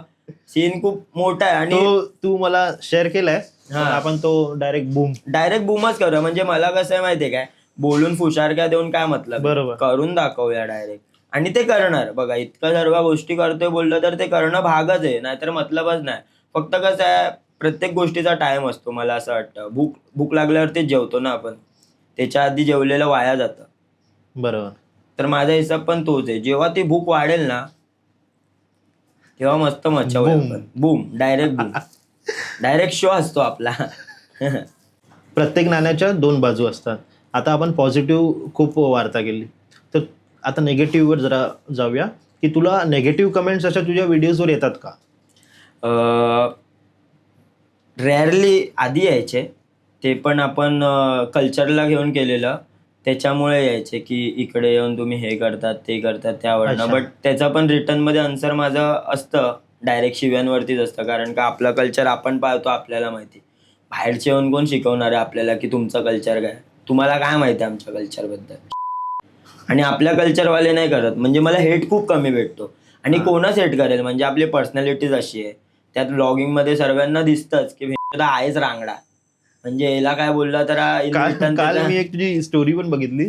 सीन खूप मोठा आहे आणि तो तू मला शेअर केलाय, हा. आपण तो डायरेक्ट बूम. डायरेक्ट बूमच करूया. म्हणजे मला कसं आहे माहितीये काय, बोलून फुशारक्या देऊन काय मतलब, बरोबर. करून दाखवूया डायरेक्ट. आणि ते करणार. बघा इतकं सर्व गोष्टी करतोय बोललं तर ते करणं भागच आहे, नाहीतर मतलबच नाही. फक्त कसं आहे, प्रत्येक गोष्टीचा टाइम असतो. मला असं वाटतं भूक लागल्यावर ते जेवतो ना आपण, त्याच्या आधी जेवलेलं वाया जातं. बरोबर. तर माझा हिसाब पण तोच आहे. जेव्हा ती भूक वाढेल ना तेव्हा मस्त मच्छावूया Boom. आपण. Boom, direct boom. Direct show असतो आपला. प्रत्येक नाण्याच्या दोन बाजू असतात. आता आपण पॉझिटिव्ह खूप वार्ता केली, तर आता नेगेटिव्हवर जरा जाऊया, की तुला नेगेटिव्ह कमेंट्स अशा तुझ्या व्हिडिओजवर येतात का? रेअरली आधी यायचे, ते पण आपण कल्चरला घेऊन केलेलं, त्याच्यामुळे यायचे की इकडे येऊन तुम्ही हे करतात ते करतात त्यावरनं. अच्छा. बट त्याचा पण रिटर्नमध्ये आन्सर माझं असतं, डायरेक्ट शिव्यांवरतीच असतं. कारण का आपलं कल्चर आपण पाळतो, आपल्याला माहिती. बाहेरचे येऊन कोण शिकवणार आहे आपल्याला की तुमचं कल्चर काय, तुम्हाला काय माहिती आहे आमच्या कल्चरबद्दल. आणि आपल्या कल्चरवाले नाही करत. म्हणजे मला हेट खूप कमी भेटतो. आणि हा. कोणच हेट करेल, म्हणजे आपली पर्सनॅलिटीज अशी आहे. त्यात व्लॉगिंगमध्ये सर्वांना दिसतंच की आहेच रांगडा, म्हणजे याला काय बोलला तर काल मी एक तुझी स्टोरी पण बघितली,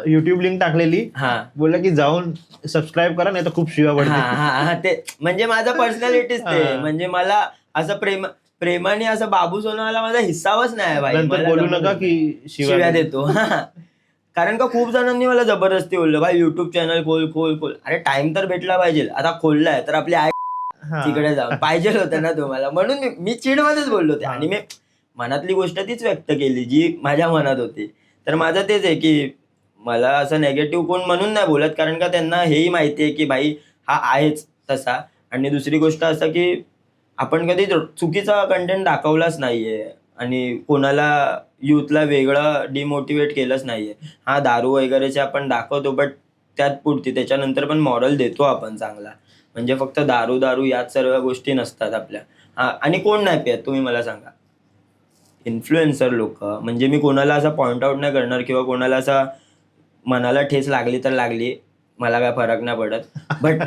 युट्यूब लिंक टाकलेली, हा बोलला की जाऊन सबस्क्राईब करा, नाही तर खूप शिव्या हा पडतील. हा हा ते म्हणजे माझा पर्सनॅलिटीच ते. हा. म्हणजे मला असं प्रेमाने असं बाबू सोनावाला माझा हिस्सावच नाही भाई. नंतर मला बोलू जमतच नका नाही. की शिव्या देतो. हा. कारण का खूप जणांनी मला जबरदस्ती बोललं, भाई युट्यूब चॅनल खोल खोल खोल. अरे टाइम तर भेटला पाहिजे. आता खोललाय तर आपली आई हा. तिकडे जाऊन पाहिजे होतं ना तुम्हाला, म्हणून मी चिडमध्येच बोललो ते. हा. आणि मी मनातली गोष्ट तीच व्यक्त केली जी माझ्या मनात होती. तर माझं तेच आहे की मला असं नेगेटिव्ह कोण म्हणून नाही बोलत, कारण का त्यांना हेही माहिती आहे की भाई हा आहेच तसा. आणि दुसरी गोष्ट असं की आपण कधी चुकीचा कंटेंट दाखवलाच नाहीये आणि कोणाला युथला वेगळं डिमोटिवेट केलंच नाहीये. हा दारू वगैरेचे आपण दाखवतो, बट त्यात पुरती. त्याच्यानंतर पण मॉरल देतो आपण चांगला. म्हणजे फक्त दारू दारू याच सर्व गोष्टी नसतात आपल्या. हा. आणि कोण नाही पियत तुम्ही मला सांगा, इन्फ्लुएन्सर लोक. म्हणजे मी कोणाला असा पॉइंट आउट नाही करणार किंवा कोणाला असा मनाला ठेच लागली तर लागली, मला काय फरक नाही पडत. बट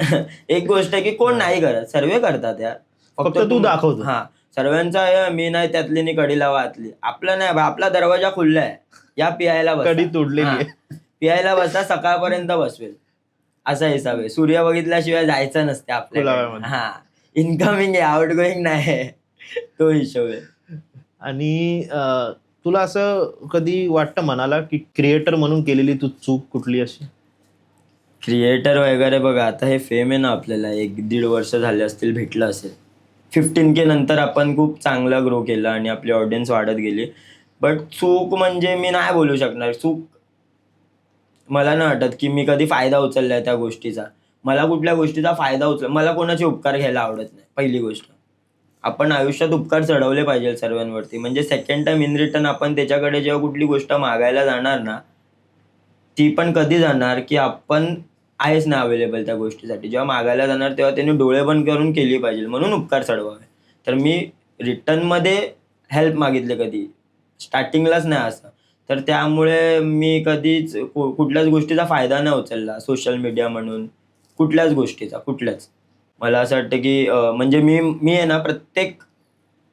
एक गोष्ट आहे की कोण नाही करत, सर्वे करतात यार. फक्त तू दाखवतो. हा. सर्वांचा मी नाही त्यातली नि कडी लावा आतली. आपला नाही बा, आपला दरवाजा खुल्ला आहे, या पियायला बसा. कडी तोडलेली हा. आहे. पियायला बसा, सकाळपर्यंत बसवेल असा हिसाब आहे. सूर्य बघितल्याशिवाय जायचं नसते आपल्याला. खुलाव्यामध्ये. हा. इनकमिंग आहे, आउट गोईंग नाही, तो हिशोब आहे. आणि तुला असं कधी वाटतं मनाला की क्रिएटर म्हणून केलेली तू चूक कुठली अशी? क्रिएटर वगैरे बघा, आता हे फेम आहे ना आपल्याला 1-1.5 वर्ष झाले असतील, भेटलं असेल. 15K नंतर आपण खूप चांगला ग्रो केला आणि आपली ऑडियन्स वाढत गेली. बट चूक म्हणजे मी नाही बोलू शकणार. चूक मला नाही वाटत की मी कधी फायदा उचललाय त्या गोष्टीचा. मला कुठल्या गोष्टीचा फायदा मला कोणाचे उपकार घ्यायला आवडत नाही, पहिली गोष्ट. आपण आयुष्यात उपकार चढवले पाहिजे सर्वांवरती. म्हणजे सेकंड टाइम इन रिटर्न आपण त्याच्याकडे जेव्हा कुठली गोष्ट मागायला जाणार ना, ती पण कधी जाणार की आपण आहेच ना अवेलेबल त्या गोष्टीसाठी. जेव्हा मागायला जाणार तेव्हा त्यांनी डोळे बंद करून केली पाहिजे, म्हणून उपकार चढवावे. तर मी रिटर्नमध्ये हेल्प मागितले कधी, स्टार्टिंगलाच नाही असं. तर त्यामुळे मी कधीच कुठल्याच गोष्टीचा फायदा नाही उचलला सोशल मीडिया म्हणून, कुठल्याच गोष्टीचा, कुठल्याच. मला असं वाटतं की म्हणजे मी आहे ना प्रत्येक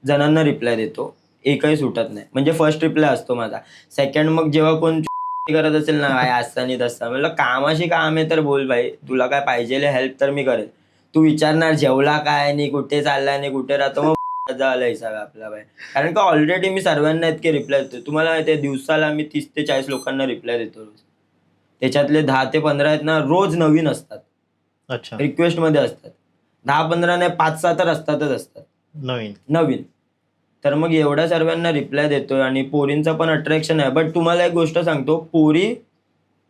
जणांना रिप्लाय देतो, एकही सुटत नाही. म्हणजे फर्स्ट रिप्लाय असतो माझा. सेकंड मग जेव्हा कोण करत असेल ना काय असं आणि तसं, म्हणलं कामाशी काम आहे तर बोल भाई, तुला काय पाहिजे हेल्प तर मी करेल. तू विचारणार जेवला काय आणि कुठे चाललाय आणि कुठे राहतो, मग झाला हिसाब आपला भाई. कारण का ऑलरेडी मी सर्वांना इतके रिप्लाय देतो. तुम्हाला माहिती आहे दिवसाला मी 30 ते 40 लोकांना रिप्लाय देतो रोज. त्याच्यातले 10 ते 15 आहेत ना रोज नवीन असतात, अच्छा. रिक्वेस्टमध्ये असतात. 10-15 नाही, 5-6 तर असतात नवीन. तर मग एवढ्या सर्वांना रिप्लाय देतोय आणि पोरींचा पण अट्रॅक्शन आहे. बट तुम्हाला एक गोष्ट सांगतो, पोरी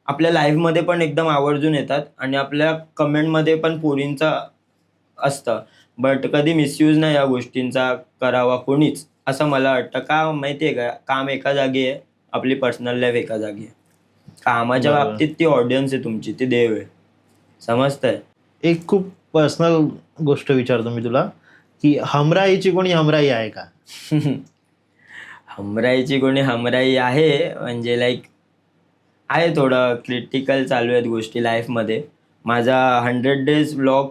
आपल्या लाईव्हमध्ये पण एकदम आवर्जून येतात आणि आपल्या कमेंटमध्ये पण पोरींचा असतं. बट कधी मिसयूज नाही या गोष्टींचा करावा कोणीच, असं मला वाटतं. का माहिती आहे का, काम एका जागी आहे, आपली पर्सनल लाईफ एका जागी आहे. कामाच्या बरोबर. बाबतीत ती ऑडियन्स आहे तुमची, ती देव आहे. समजतंय? एक खूप पर्सनल गोष्ट विचारतो मी तुला, की हमराईची कोणी हमराई आहे का? हमराईची कोणी हमराई आहे म्हणजे लाईक आहे, थोडं क्रिटिकल चालू आहेत गोष्टी लाईफमध्ये. माझा 100 डेज व्लॉग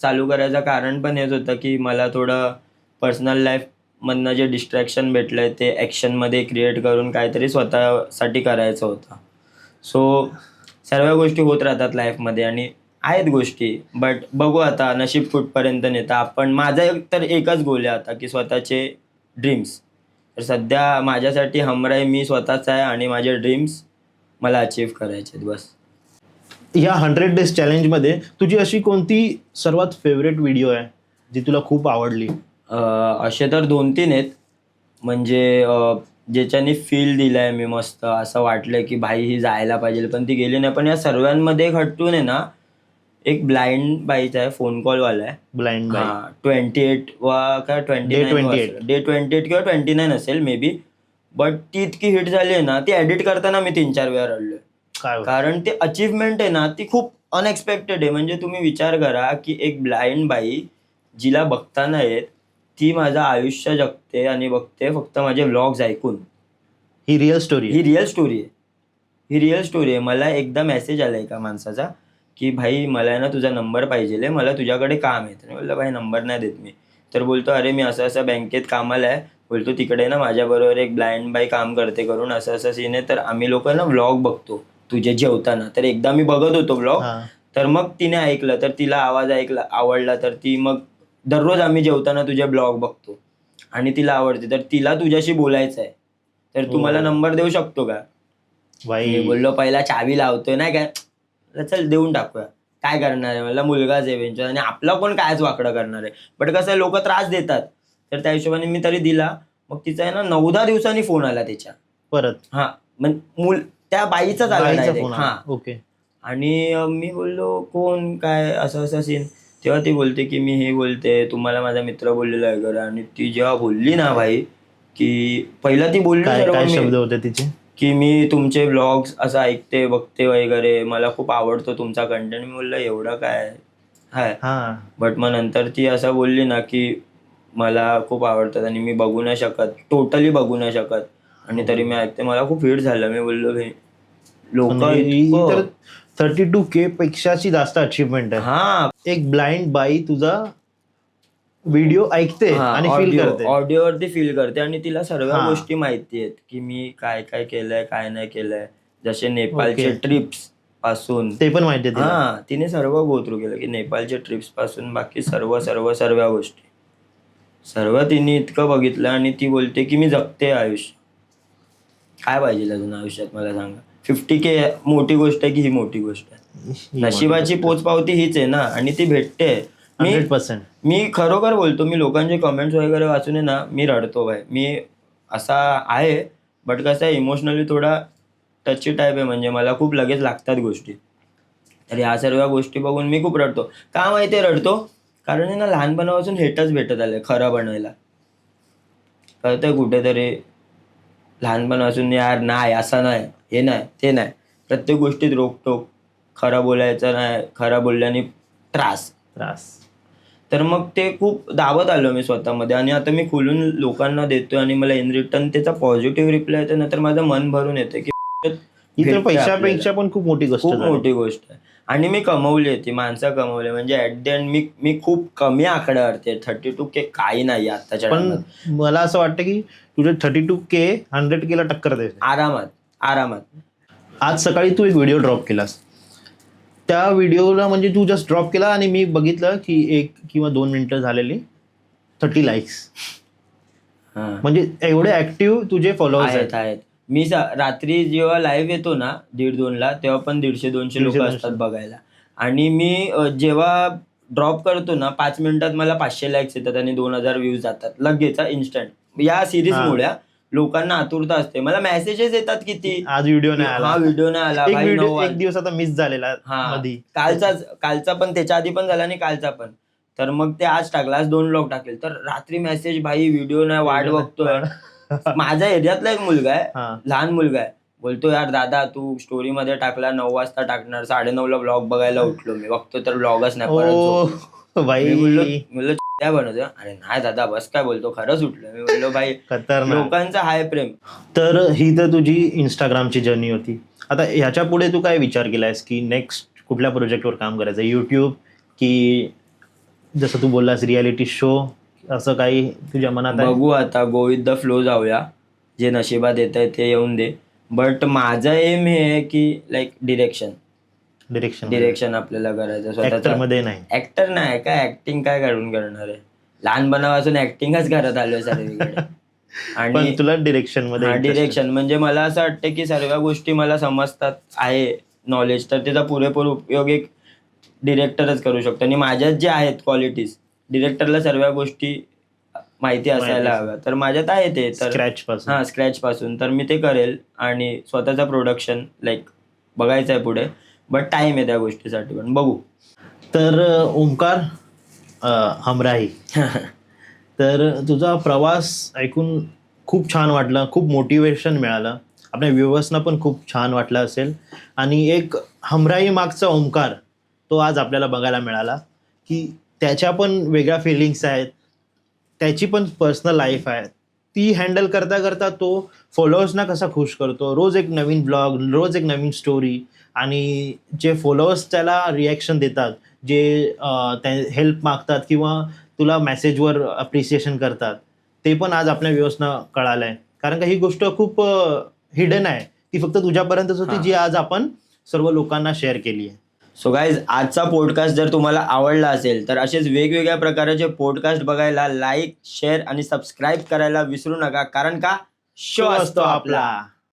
चालू करायचं कारण पण हेच होतं की मला थोडं पर्सनल लाईफमधनं जे डिस्ट्रॅक्शन भेटलंय ते ॲक्शनमध्ये क्रिएट करून काहीतरी स्वतःसाठी करायचं होतं. सो सर्व गोष्टी होत राहतात लाईफमध्ये आणि आहेत गोष्टी, बट बघू आता नशीब कुठपर्यंत नेतं. आपण माझा तर एकच गोल आहे आता की स्वतःचे ड्रीम्स. तर सध्या माझ्यासाठी हमराई मी स्वतःच आहे आणि माझे ड्रीम्स मला अचीव्ह करायचे आहेत बस. या 100 डेज चॅलेंजमध्ये तुझी अशी कोणती सर्वात फेवरेट व्हिडिओ आहे जी तुला खूप आवडली? असे तर 2-3 आहेत. म्हणजे ज्याच्याने फील दिलाय मी मस्त, असं वाटलंय की भाई ही जायला पाहिजे पण ती गेली नाही. पण या सर्वांमध्ये एक हटून आहे ना, एक ब्लाइंड बाईचा आहे, फोन कॉलवाला आहे. Blind buy. हा 28 वा काय 29 डे 28 किंवा 29 असेल मे बी. बट ती इतकी हिट झाली आहे ना, ती एडिट करताना मी 3-4 वेळा रडलोय. काय होतं? कारण ते अचीवमेंट आहे ना ती खूप अनएक्सपेक्टेड आहे. म्हणजे तुम्ही विचार करा की एक ब्लाइंड बाई जिला बघता नाही येत ती माझं आयुष्य जगते आणि बघते फक्त माझे व्लॉग्स ऐकून. ही रिअल स्टोरी. ही रिअल स्टोरी आहे. ही रिअल स्टोरी आहे. मला एकदा मेसेज आला एका माणसाचा की भाई मला ना तुझा नंबर पाहिजे, मला तुझ्याकडे काम आहे. तर बोललं भाई नंबर नाही देत मी. तर बोलतो अरे मी असं असं बँकेत कामाला आहे. बोलतो तिकडे ना माझ्याबरोबर एक ब्लाइंड बाई काम करते करून असं असं सीन आहे. तर आम्ही लोक ना व्लॉग बघतो तुझे जेवताना. तर एकदा मी बघत होतो व्लॉग. तर मग तिने ऐकलं, तर तिला आवाज आवडला. तर ती मग दररोज आम्ही जेवताना तुझे ब्लॉग बघतो आणि तिला आवडते. तर तिला तुझ्याशी बोलायचं आहे, तर तू मला नंबर देऊ शकतो का? मी भाई बोललो पहिला चावी लावतोय नाही काय, चल देऊन टाकूया. काय करणार आहे, मला मुलगाच आहे वेंचर आणि आपला कोण कायच वाकडं करणार आहे. बट कसं लोक त्रास देतात. तर त्या हिशोबाने मी तरी दिला. मग तिचा आहे ना 9-10 दिवसांनी फोन आला त्याच्या परत. हा म्हणजे त्या बाईचाच आला बाईचा direct. फोन हा. आला. ओके. आणि मी बोललो कोण काय असं असं सीन. तेव्हा ती बोलते की मी हे बोलते तुम्हाला माझा मित्र बोललेला आहे घर. आणि ती जेव्हा बोलली ना भाई की पहिला ती बोलली काय सर्व काय मी शब्द होते तिचे? की मी तुमचे व्लॉग्स असं ऐकते बघते वगैरे, मला खूप आवडतो तुमचा कंटेंट. मी बोललो एवढं काय हाय. हा. बट मग नंतर ती असं बोलली ना की मला खूप आवडतात आणि मी बघू नाही शकत, टोटली बघू नाही शकत आणि तरी मी ऐकते. मला खूप हिट झालं. मी बोललो भाई लोक ही तर 32K पेक्षाची जास्त अचीवमेंट आहे. हा एक ब्लाइंड बाई तुझा व्हिडिओ ऐकते आणि फील करते. ऑडिओवरती फील करते आणि तिला सर्व हा. गोष्टी माहिती आहेत की मी काय काय केलंय काय नाही केलंय. जसे नेपाळचे ओके. ट्रिप्स पासून ते पण माहिती आहे तिला. हा तिने सर्व गो थ्रू केलं की नेपाळच्या ट्रिप्स पासून बाकी सर्व सर्व सर्व गोष्टी सर्व तिने इतकं बघितलं. आणि ती बोलते की मी जगते आयुष्य. काय पाहिजे अजून आयुष्यात मला सांगा. 50K मोठी गोष्ट आहे की ही मोठी गोष्ट आहे. नशिबाची पोचपावती हीच आहे ना आणि ती भेटते. 100%. मी खरोखर बोलतो, मी लोकांचे कमेंट्स वगैरे वाचून आहे ना मी रडतो भाई. मी असा आहे बट कसं आहे इमोशनली थोडा टची टाईप आहे. म्हणजे मला खूप लगेच लागतात गोष्टी. तर ह्या सर्व गोष्टी बघून मी खूप रडतो. का माहिती आहे रडतो? कारण आहे ना लहानपणापासून हेटच भेटत आलंय खरं बनायला. कळतंय कुठेतरी लहानपणापासून यार नाही असं नाही हे नाही ते नाही, प्रत्येक गोष्टीत रोकटोक, खरं बोलायचं नाही, खरं बोलल्याने त्रास. तर मग ते खूप दाबत आलो मी स्वतःमध्ये आणि आता मी खुलून लोकांना देतोय आणि मला इन रिटर्न त्याचा पॉझिटिव्ह रिप्लाय येतो ना तर माझं मन भरून येतं की ही तर पैशापेक्षा पण खूप मोठी गोष्ट खूप झाली. मोठी गोष्ट आहे. आणि मी कमवली ती माणसं कमवली. म्हणजे ऍट द एंड मी खूप कमी आकड्यावरती 32K काही नाही आताच्या पण टायमात. मला असं वाटतं की तुझे 32K 100K ला टक्कर देते. आरामात. आज सकाळी तू एक व्हिडिओ ड्रॉप केलास. त्या व्हिडिओला म्हणजे तू जस्ट ड्रॉप केला आणि मी बघितलं की 1 किंवा 2 मिनिटं झालेली 30 लाईक्स. म्हणजे एवढे ऍक्टिव्ह तुझे फॉलोअर्स आहेत. मी रात्री जेव्हा लाईव्ह येतो ना 1:30-2 ला तेव्हा पण 150-200 लोक 150-200 असतात बघायला. आणि मी जेव्हा ड्रॉप करतो ना 5 मिनिटात मला 500 लाईक्स येतात आणि 2000 व्ह्यूज जातात लगेच इन्स्टंट. या सिरीजमुळे लोकांना आतुरता असते. मला मेसेजेस येतात किती आज व्हिडिओ नाही आला. हा व्हिडिओ नाही आला भाई. एक दिवस आता मिस झालेला मध्ये. कालचा पण त्याच्या आधी पण झाला आणि कालचा पण. तर मग ते आज टाकला, आज 2 व्लॉग टाकेल. तर रात्री मेसेज भाई व्हिडिओ नाही वाट बघतोय. माझ्या एरियातला एक मुलगा आहे, लहान मुलगा आहे, बोलतो यार दादा तू स्टोरी मध्ये टाकला 9 वाजता टाकणार, 9:30 ला ब्लॉग बघायला उठलो मी, बघतो तर ब्लॉगच नाही. भाई बोललो काय बनवतो? अरे नाही दादा बस काय बोलतो, खरंच उठलो. मी बोललो भाई लोकांचा हाय प्रेम. तर ही तर तुझी इंस्टाग्रामची जर्नी होती. आता ह्याच्या पुढे तू काय विचार केलायस की नेक्स्ट कुठल्या प्रोजेक्टवर काम करायचं? युट्यूब की जसं तू बोललास रियालिटी शो असं काही तुझ्या मनात आहे? बघू आता, गो विथ द फ्लो जाऊया, जे नशिबात येत आहे ते येऊन दे. बट माझं एम हे आहे की लाईक डिरेक्शन आपल्याला करायचं ऍक्टर स्वतःचा. मध्ये नाही. ऍक्टर नाही काय, ऍक्टिंग काय काढून करणार आहे, लहानपणापासून ऍक्टिंगच करत आलोय सर्वीकडे. पण आणि तुला डिरेक्शन मध्ये interest आहे. डिरेक्शन म्हणजे मला असं वाटतं की सर्व गोष्टी मला समजतात आहे नॉलेज, तर त्याचा पुरेपूर उपयोग एक डिरेक्टरच करू शकतो. आणि माझ्यात जे आहेत क्वालिटीज, डिरेक्टरला सर्व गोष्टी माहिती असायला हव्या, तर माझ्यात आहे ते. तर स्क्रॅच पासून. हां, स्क्रॅच पासून तर मी ते करेल. आणि स्वतःचा प्रोडक्शन लाईक बघायचं आहे पुढे, बट टाइम आहे त्या गोष्टीसाठी, पण बघू. तर ओंकार हमराही, तर तुझा प्रवास ऐकून खूप छान वाटलं, खूप मोटिवेशन मिळालं, आपल्या व्ह्युअर्सना पण खूप छान वाटलं असेल. आणि एक हमराही मागचा ओंकार तो आज आपल्याला बघायला मिळाला की त्याच्या पण वेगळ्या फिलिंग्स आहेत, त्याची पण पर्सनल लाईफ आहे, ती हँडल करता करता तो फॉलोअर्सना कसा खुश करतो, रोज एक नवीन ब्लॉग, रोज एक नवीन स्टोरी. आणि जे फॉलोअर्स त्याला रिॲक्शन देतात, जे हेल्प मागतात किंवा तुला मेसेजवर अप्रिसिएशन करतात, ते पण आज आपल्या व्ह्युअर्सना कळालं आहे. कारण का ही गोष्ट खूप हिडन आहे, ती फक्त तुझ्यापर्यंतच होती, हां. जी आज आपण सर्व लोकांना शेअर केली आहे. सो गाईज, आजचा पॉडकास्ट जर तुम्हाला आवडला असेल तर असेच वेगवेगळ्या प्रकारचे पॉडकास्ट बघायला लाईक, शेअर आणि सबस्क्राईब करायला विसरू नका, कारण का शो असतो आपला.